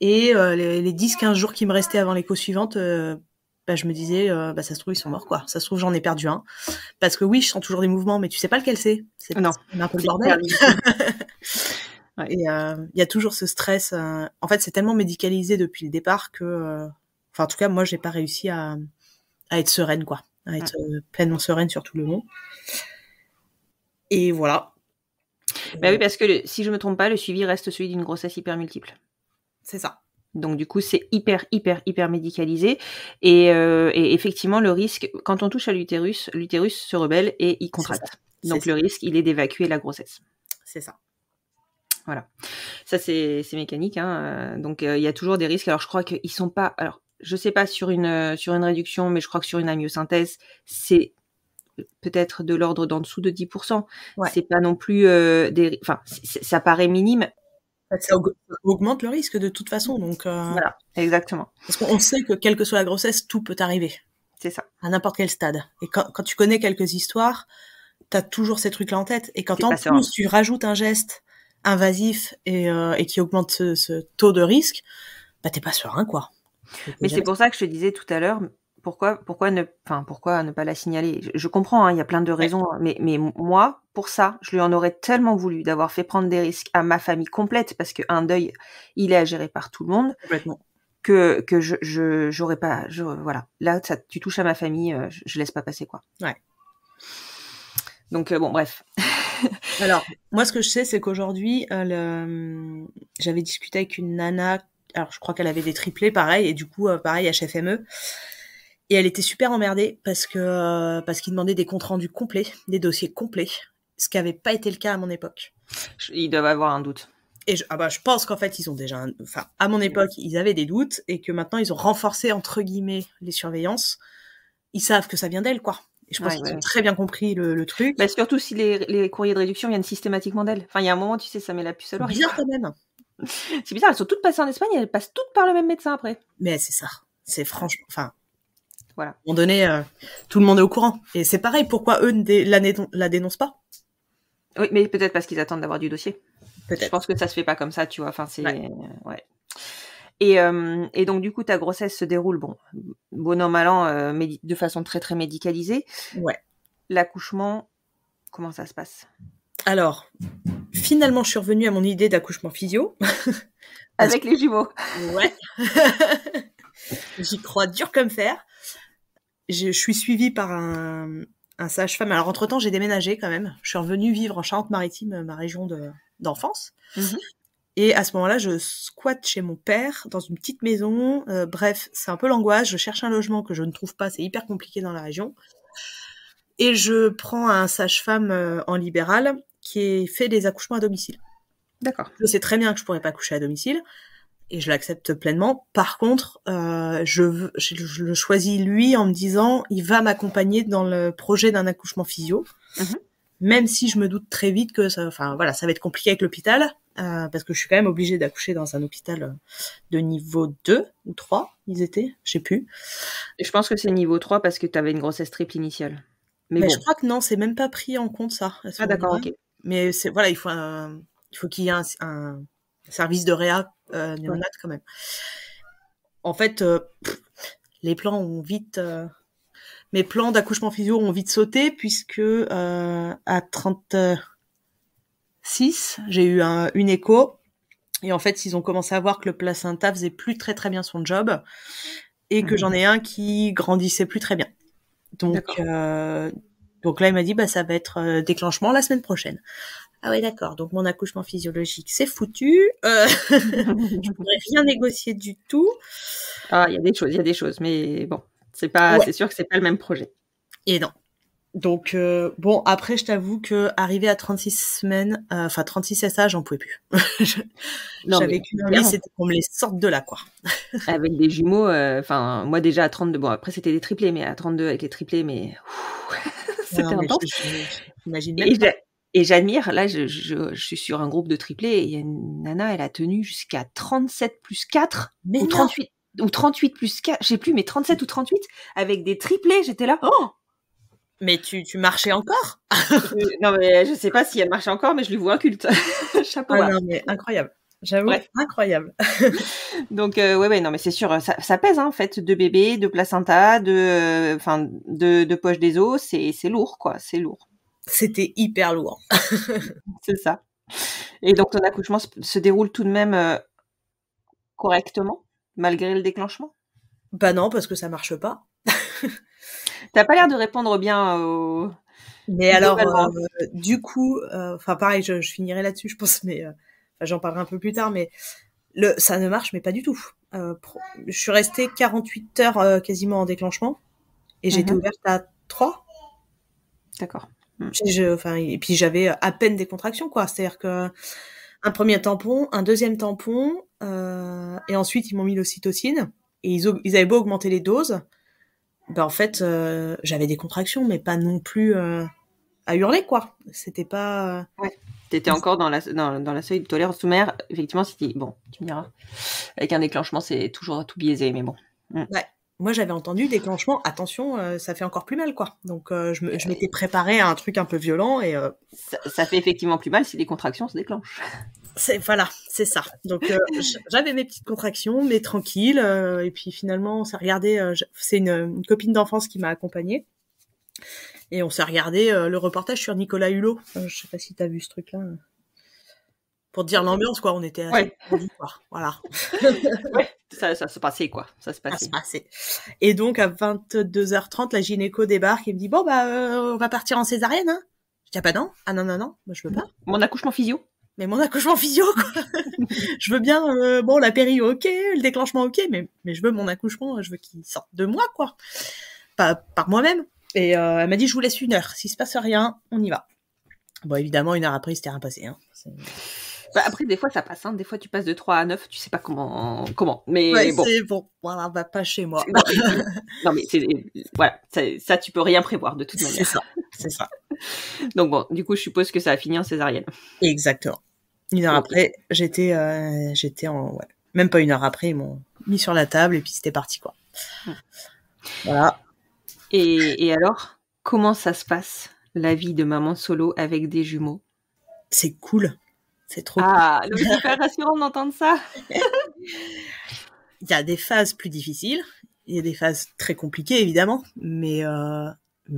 Et les 10-15 jours qui me restaient avant l'écho suivante, je me disais, ça se trouve, ils sont morts, quoi. Ça se trouve, j'en ai perdu un. Parce que oui, je sens toujours des mouvements, mais tu sais pas lequel c'est. Non. C'est un peu le bordel. Ouais. Et il y a toujours ce stress. En fait, c'est tellement médicalisé depuis le départ que... en tout cas, moi, j'ai pas réussi à être sereine, quoi. À être pleinement sereine sur tout le long. Et voilà. Oui, parce que si je me trompe pas, le suivi reste celui d'une grossesse hyper multiple. C'est ça. Donc du coup, c'est hyper médicalisé. Et effectivement, le risque, quand on touche à l'utérus se rebelle et il contracte. Donc le risque, il est d'évacuer la grossesse. C'est ça. Voilà. Ça, c'est mécanique. Donc il y a toujours des risques. Alors je crois qu'ils sont pas... Alors je sais pas sur une réduction, mais je crois que sur une amyosynthèse, c'est peut-être de l'ordre d'en dessous de 10%. Ouais. C'est pas non plus ça paraît minime. Ça augmente le risque de toute façon. Donc voilà, exactement. Parce qu'on sait que quelle que soit la grossesse, tout peut arriver. C'est ça. À n'importe quel stade. Et quand tu connais quelques histoires, t'as toujours ces trucs-là en tête. Et quand en plus tu rajoutes un geste invasif et qui augmente ce taux de risque, t'es pas serein, quoi. Mais c'est pour ça que je te disais tout à l'heure, pourquoi ne pas la signaler? Je comprends, il y a plein de raisons, mais moi, pour ça, je lui en aurais tellement voulu d'avoir fait prendre des risques à ma famille complète, parce qu'un deuil, il est à gérer par tout le monde. Complètement. Que j'aurais pas, voilà. Là, tu touches à ma famille, je laisse pas passer, quoi. Ouais. Donc bon, bref. Alors, moi, ce que je sais, c'est qu'aujourd'hui, j'avais discuté avec une nana. Alors, je crois qu'elle avait des triplés, pareil, et du coup, pareil, HFME. Et elle était super emmerdée parce qu'ils demandaient des comptes rendus complets, des dossiers complets, ce qui n'avait pas été le cas à mon époque. Ils doivent avoir un doute. Et je pense qu'en fait, ils ont déjà... à mon époque, ils avaient des doutes et que maintenant, ils ont renforcé, entre guillemets, les surveillances. Ils savent que ça vient d'elle, quoi. Et je pense qu'ils ont très bien compris le truc. Surtout si les courriers de réduction viennent systématiquement d'elle. Enfin, il y a un moment, tu sais, ça met la puce à l'oreille. Bien quand même. C'est bizarre, elles sont toutes passées en Espagne et elles passent toutes par le même médecin après. Mais c'est ça. C'est franchement... Voilà. À un moment donné, tout le monde est au courant. Et c'est pareil, pourquoi eux la dénoncent pas? Oui, mais peut-être parce qu'ils attendent d'avoir du dossier. Peut-être. Je pense que ça se fait pas comme ça, tu vois. Enfin, c'est... Ouais. Et donc, du coup, ta grossesse se déroule, bon an, mal an, de façon très, très médicalisée. Ouais. L'accouchement, comment ça se passe? Alors, finalement, je suis revenue à mon idée d'accouchement physio. Avec les jumeaux. Ouais. J'y crois dur comme fer. Je suis suivie par un sage-femme. Alors, entre-temps, j'ai déménagé quand même. Je suis revenue vivre en Charente-Maritime, ma région d'enfance. Mm-hmm. Et à ce moment-là, je squatte chez mon père dans une petite maison. Bref, c'est un peu l'angoisse. Je cherche un logement que je ne trouve pas. C'est hyper compliqué dans la région. Et je prends un sage-femme en libéral qui fait des accouchements à domicile. D'accord. Je sais très bien que je pourrais pas coucher à domicile. Et je l'accepte pleinement. Par contre, je le choisis lui en me disant, il va m'accompagner dans le projet d'un accouchement physio. Mm-hmm. Même si je me doute très vite que ça va être compliqué avec l'hôpital, parce que je suis quand même obligée d'accoucher dans un hôpital de niveau 2 ou 3, ils étaient, je sais plus. Et je pense que c'est niveau 3 parce que tu avais une grossesse triple initiale. Mais bon. Je crois que non, c'est même pas pris en compte ça. Ah d'accord, ok. Mais voilà, il faut qu'il y ait un service de réa néonat quand même. En fait, les plans ont vite... mes plans d'accouchement physio ont vite sauté puisque à 36, j'ai eu une écho. Et en fait, ils ont commencé à voir que le placenta faisait plus très très bien son job et que j'en ai un qui grandissait plus très bien. Donc là, il m'a dit, ça va être déclenchement la semaine prochaine. Ah ouais, d'accord. Donc mon accouchement physiologique, c'est foutu. Je pourrais rien négocier du tout. Ah, il y a des choses, mais bon, c'est sûr que c'est pas le même projet. Et non. Donc après, je t'avoue que arrivé à 36 semaines, 36 SA, j'en pouvais plus. J'avais qu'une envie, c'était qu'on me les sorte de là, quoi. Avec des jumeaux, moi déjà à 32, bon après c'était des triplés, mais à 32 avec les triplés, mais c'était intense. J'imagine même pas. Et j'admire, là je suis sur un groupe de triplés et il y a une nana, elle a tenu jusqu'à 37 plus 4 ou 38 ou 38 plus 4, je sais plus, mais 37 ou 38 avec des triplés, j'étais là. Oh, mais tu marchais encore? Non mais je sais pas si elle marchait encore, mais je lui vois un culte. Chapeau. Ah non mais incroyable. J'avoue, incroyable. Donc ouais, non mais c'est sûr, ça pèse en fait, de bébé, de placenta, de poche des os, c'est lourd quoi, c'est lourd. C'était hyper lourd. C'est ça. Et donc ton accouchement se déroule tout de même correctement malgré le déclenchement? Bah non, parce que ça marche pas. T'as pas l'air de répondre bien au... Mais alors, du coup, pareil, je finirai là-dessus, je pense, mais j'en parlerai un peu plus tard, mais ça ne marche, mais pas du tout. Je suis restée 48 heures quasiment en déclenchement, et j'étais ouverte à 3. D'accord. Et puis j'avais à peine des contractions, quoi. C'est-à-dire que un premier tampon, un deuxième tampon, et ensuite ils m'ont mis l'ocytocine, et ils avaient beau augmenter les doses, en fait, j'avais des contractions, mais pas non plus à hurler, quoi. C'était pas... Ouais. T'étais encore dans la seuil de tolérance sous mère. Effectivement, bon, tu me diras. Avec un déclenchement, c'est toujours tout biaisé, mais bon. Ouais. Moi, j'avais entendu déclenchement. Attention, ça fait encore plus mal, quoi. Donc, je m'étais préparée à un truc un peu violent et... Ça fait effectivement plus mal si les contractions se déclenchent. Voilà, c'est ça. Donc, j'avais mes petites contractions, mais tranquille. Et puis, finalement, on s'est regardé... c'est une copine d'enfance qui m'a accompagnée. Et on s'est regardé le reportage sur Nicolas Hulot. Je sais pas si t'as vu ce truc-là. Pour te dire l'ambiance, quoi. On était assez perdus, quoi. Voilà. Ouais, ça se passait, quoi. Ça se passait. Et donc, à 22h30, la gynéco débarque et me dit, on va partir en césarienne, hein. Je dis, ah bah non. Ah non, moi, je veux pas. Mon accouchement physio. Mais mon accouchement physio, quoi. Je veux bien, la péri, ok, le déclenchement, ok, mais je veux mon accouchement, je veux qu'il sorte de moi, quoi. Pas par moi-même. Et elle m'a dit, je vous laisse 1 heure. S'il se passe rien, on y va. Bon, évidemment, 1 heure après, il s'était rien passé. Hein. Après, des fois, ça passe. Hein. Des fois, tu passes de 3 à 9, tu sais pas comment. Mais bon. C'est bon. Voilà, pas chez moi. Non, mais voilà, ça, tu peux rien prévoir de toute manière. C'est ça. Donc bon, du coup, je suppose que ça a fini en césarienne. Exactement. 1 heure après, j'étais en... Ouais. Même pas 1 heure après, ils m'ont mis sur la table et puis c'était parti, quoi. Voilà. Et alors, comment ça se passe, la vie de maman solo avec des jumeaux? C'est cool. C'est trop cool. Ah, c'est super rassurant d'entendre ça. Il y a des phases plus difficiles. Il y a des phases très compliquées, évidemment. Mais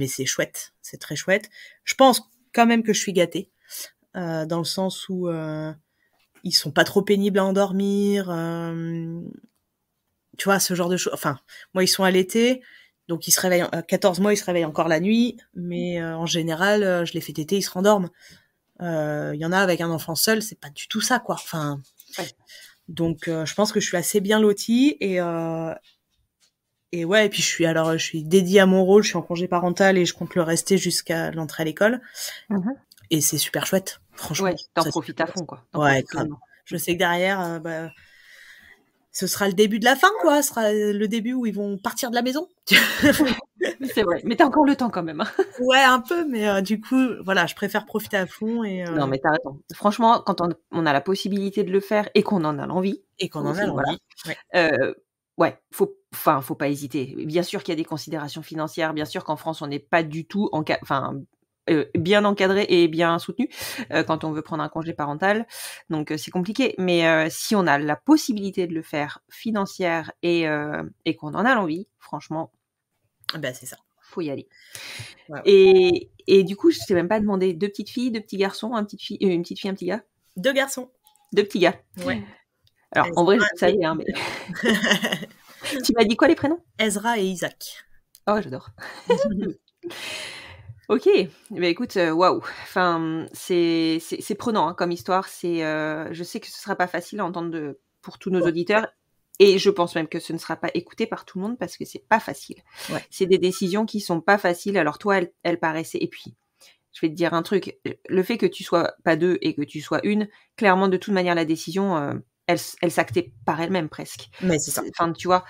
c'est chouette. C'est très chouette. Je pense quand même que je suis gâtée. Dans le sens où ils sont pas trop pénibles à endormir. Tu vois, ce genre de choses. Enfin, moi, ils sont allaités. Donc, ils se réveillent, 14 mois, ils se réveillent encore la nuit, mais en général, je les fais téter, ils se rendorment. Il y en a avec un enfant seul, c'est pas du tout ça, quoi. Enfin, donc, je pense que je suis assez bien lotie et ouais, et puis je suis dédiée à mon rôle, je suis en congé parental et je compte le rester jusqu'à l'entrée à l'école. Et c'est super chouette, franchement. Ouais, t'en profites à fond, quoi. Ouais, grave. Je sais que derrière, ce sera le début de la fin, quoi. Ce sera le début où ils vont partir de la maison. C'est vrai. Mais t'as encore le temps quand même. Ouais, un peu, mais du coup, voilà, je préfère profiter à fond. Et, Non, mais t'as raison. Franchement, quand on a la possibilité de le faire et qu'on en a l'envie. Et qu'on en a l'envie. Ouais, faut pas hésiter. Bien sûr qu'il y a des considérations financières. Bien sûr qu'en France, on n'est pas du tout bien encadré et bien soutenu quand on veut prendre un congé parental. Donc c'est compliqué. Mais si on a la possibilité de le faire financière et qu'on en a l'envie, franchement, Ben c'est ça. Faut y aller. Ouais. Et du coup, je t'ai même pas demandé 2 petites filles, 2 petits garçons, une petite fille, un petit gars. 2 garçons. 2 petits gars. Ouais. Alors en vrai, ça y est, hein, mais. Tu m'as dit quoi les prénoms? Ezra et Isaac. Oh, j'adore. Ok, bah écoute, waouh. Enfin, c'est prenant hein, comme histoire. Je sais que ce sera pas facile à entendre pour tous nos auditeurs, et je pense même que ce ne sera pas écouté par tout le monde parce que c'est pas facile. Ouais. C'est des décisions qui sont pas faciles. Alors toi, elle paraissait. Et puis, je vais te dire un truc. Le fait que tu sois pas 2 et que tu sois une, clairement, de toute manière, la décision, elle s'actait par elle-même presque. Mais c'est ça. Enfin, tu vois.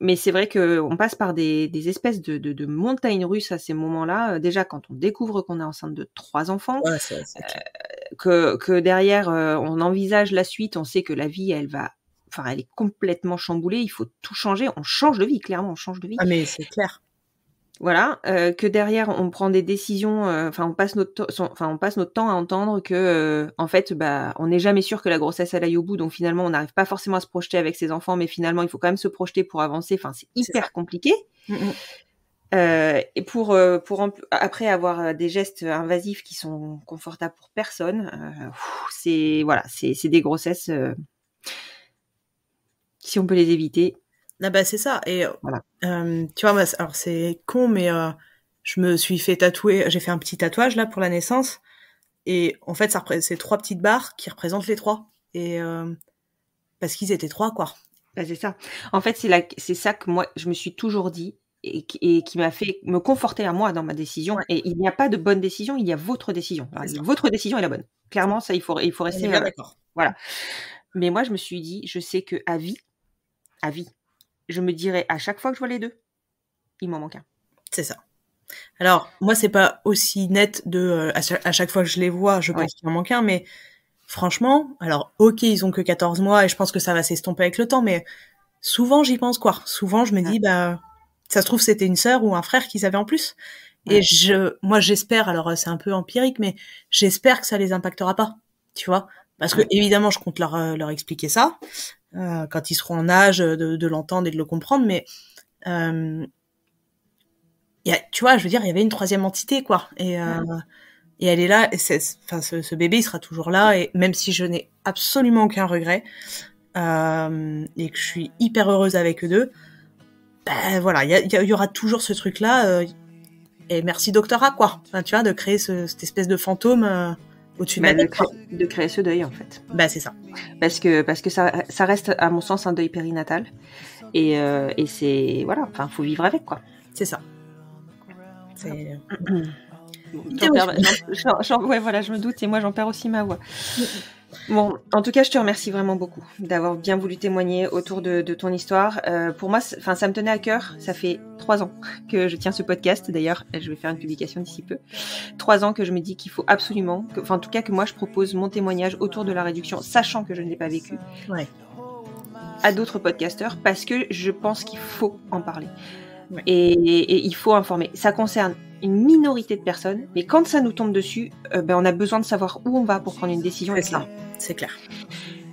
Mais c'est vrai qu'on passe par des espèces de montagnes russes à ces moments-là. Déjà, quand on découvre qu'on est enceinte de 3 enfants, Ouais, c'est clair. que derrière, on envisage la suite, on sait que la vie, elle est complètement chamboulée, il faut tout changer. On change de vie, clairement, on change de vie. Ah, mais c'est clair. Voilà, que derrière on prend des décisions, on passe notre temps à entendre que en fait on n'est jamais sûr que la grossesse elle aille au bout, donc finalement on n'arrive pas forcément à se projeter avec ses enfants, mais finalement il faut quand même se projeter pour avancer. Enfin, c'est hyper compliqué. Et pour après avoir des gestes invasifs qui sont confortables pour personne, c'est des grossesses. Si on peut les éviter. Ah bah c'est ça. Et voilà. Tu vois, moi, alors c'est con, mais je me suis fait tatouer. J'ai fait un petit tatouage là pour la naissance, et en fait, c'est 3 petites barres qui représentent les 3, et parce qu'ils étaient 3, quoi. Bah, c'est ça. En fait, c'est ça que moi je me suis toujours dit et qui m'a fait me conforter à moi dans ma décision. Ouais. Et il n'y a pas de bonne décision, il y a votre décision. Alors, votre décision est la bonne. Clairement, ça il faut rester. D'accord. Voilà. Mais moi, je me suis dit, je sais que à vie, je me dirais à chaque fois que je vois les 2, il m'en manque un. C'est ça. Alors, moi, c'est pas aussi net à chaque fois que je les vois, je pense qu'il m'en manque un, mais franchement, alors, ok, ils ont que 14 mois et je pense que ça va s'estomper avec le temps, mais souvent, j'y pense, quoi. Souvent, je me dis, ça se trouve, c'était une sœur ou un frère qu'ils avaient en plus. Et moi, j'espère, alors c'est un peu empirique, mais j'espère que ça les impactera pas, tu vois. Parce que, évidemment, je compte leur expliquer ça, quand ils seront en âge de l'entendre et de le comprendre, mais, tu vois, je veux dire, il y avait une 3e entité, quoi. Et elle est là, et ce bébé, il sera toujours là, et même si je n'ai absolument aucun regret, et que je suis hyper heureuse avec eux 2, voilà, il y aura toujours ce truc-là, et merci Doctora, quoi. Enfin, tu vois, de créer cette espèce de fantôme, au-dessus de la tête, de créer ce deuil, en fait. C'est ça. Parce que ça reste, à mon sens, un deuil périnatal. Et c'est, voilà, enfin, faut vivre avec, quoi. C'est ça. Ouais, voilà, je me doute, et moi j'en perds aussi ma voix. Bon, en tout cas, je te remercie vraiment beaucoup d'avoir bien voulu témoigner autour de ton histoire. Pour moi, ça me tenait à cœur. Ça fait 3 ans que je tiens ce podcast. D'ailleurs, je vais faire une publication d'ici peu. 3 ans que je me dis qu'il faut absolument, en tout cas que moi je propose mon témoignage autour de la réduction, sachant que je ne l'ai pas vécu, à d'autres podcasteurs, parce que je pense qu'il faut en parler. Et il faut informer. Ça concerne une minorité de personnes, mais quand ça nous tombe dessus, on a besoin de savoir où on va pour prendre une décision. C'est clair.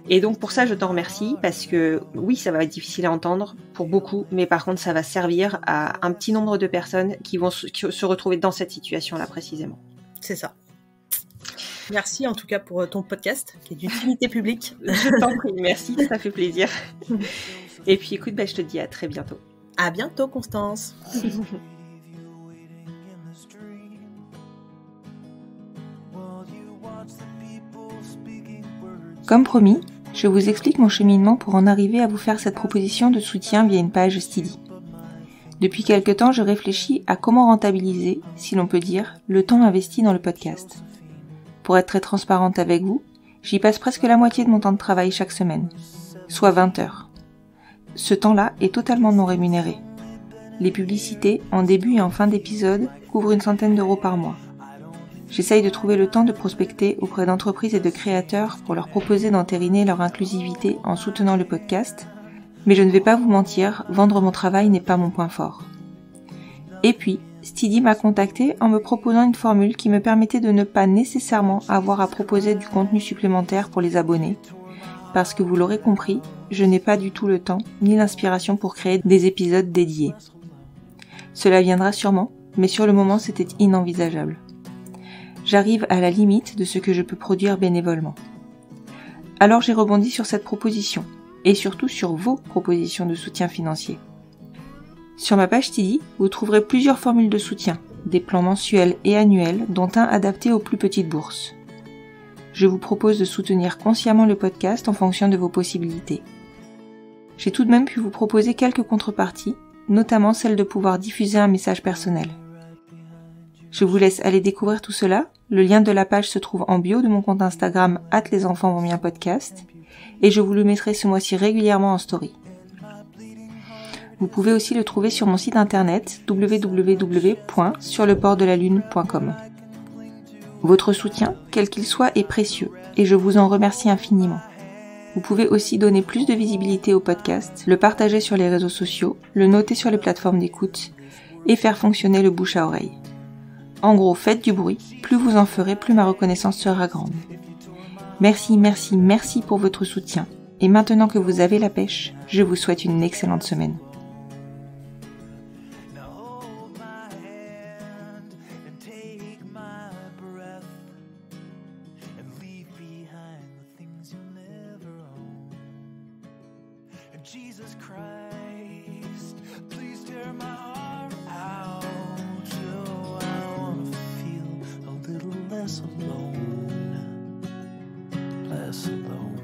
Et donc pour ça, je t'en remercie, parce que oui, ça va être difficile à entendre pour beaucoup, mais par contre, ça va servir à un petit nombre de personnes qui vont se retrouver dans cette situation-là précisément. C'est ça. Merci en tout cas pour ton podcast, qui est d'utilité publique. Je t'en prie, merci, ça fait plaisir. Et puis écoute, je te dis à très bientôt. À bientôt, Constance. Comme promis, je vous explique mon cheminement pour en arriver à vous faire cette proposition de soutien via une page Steady. Depuis quelque temps, je réfléchis à comment rentabiliser, si l'on peut dire, le temps investi dans le podcast. Pour être très transparente avec vous, j'y passe presque la moitié de mon temps de travail chaque semaine, soit 20 heures. Ce temps-là est totalement non rémunéré. Les publicités, en début et en fin d'épisode, couvrent une centaine d'euros par mois. J'essaye de trouver le temps de prospecter auprès d'entreprises et de créateurs pour leur proposer d'entériner leur inclusivité en soutenant le podcast, mais je ne vais pas vous mentir, vendre mon travail n'est pas mon point fort. Et puis, Steady m'a contacté en me proposant une formule qui me permettait de ne pas nécessairement avoir à proposer du contenu supplémentaire pour les abonnés. Parce que vous l'aurez compris, je n'ai pas du tout le temps ni l'inspiration pour créer des épisodes dédiés. Cela viendra sûrement, mais sur le moment c'était inenvisageable. J'arrive à la limite de ce que je peux produire bénévolement. Alors j'ai rebondi sur cette proposition, et surtout sur vos propositions de soutien financier. Sur ma page Tidy, vous trouverez plusieurs formules de soutien, des plans mensuels et annuels, dont un adapté aux plus petites bourses. Je vous propose de soutenir consciemment le podcast en fonction de vos possibilités. J'ai tout de même pu vous proposer quelques contreparties, notamment celle de pouvoir diffuser un message personnel. Je vous laisse aller découvrir tout cela. Le lien de la page se trouve en bio de mon compte Instagram @lesenfantsvonbienpodcast et je vous le mettrai ce mois-ci régulièrement en story. Vous pouvez aussi le trouver sur mon site internet www.surleportdelalune.com. Votre soutien, quel qu'il soit, est précieux et je vous en remercie infiniment. Vous pouvez aussi donner plus de visibilité au podcast, le partager sur les réseaux sociaux, le noter sur les plateformes d'écoute et faire fonctionner le bouche à oreille. En gros, faites du bruit, plus vous en ferez, plus ma reconnaissance sera grande. Merci, merci, merci pour votre soutien. Et maintenant que vous avez la pêche, je vous souhaite une excellente semaine. Jesus Christ, please tear my heart out so I wanna feel a little less alone, less alone.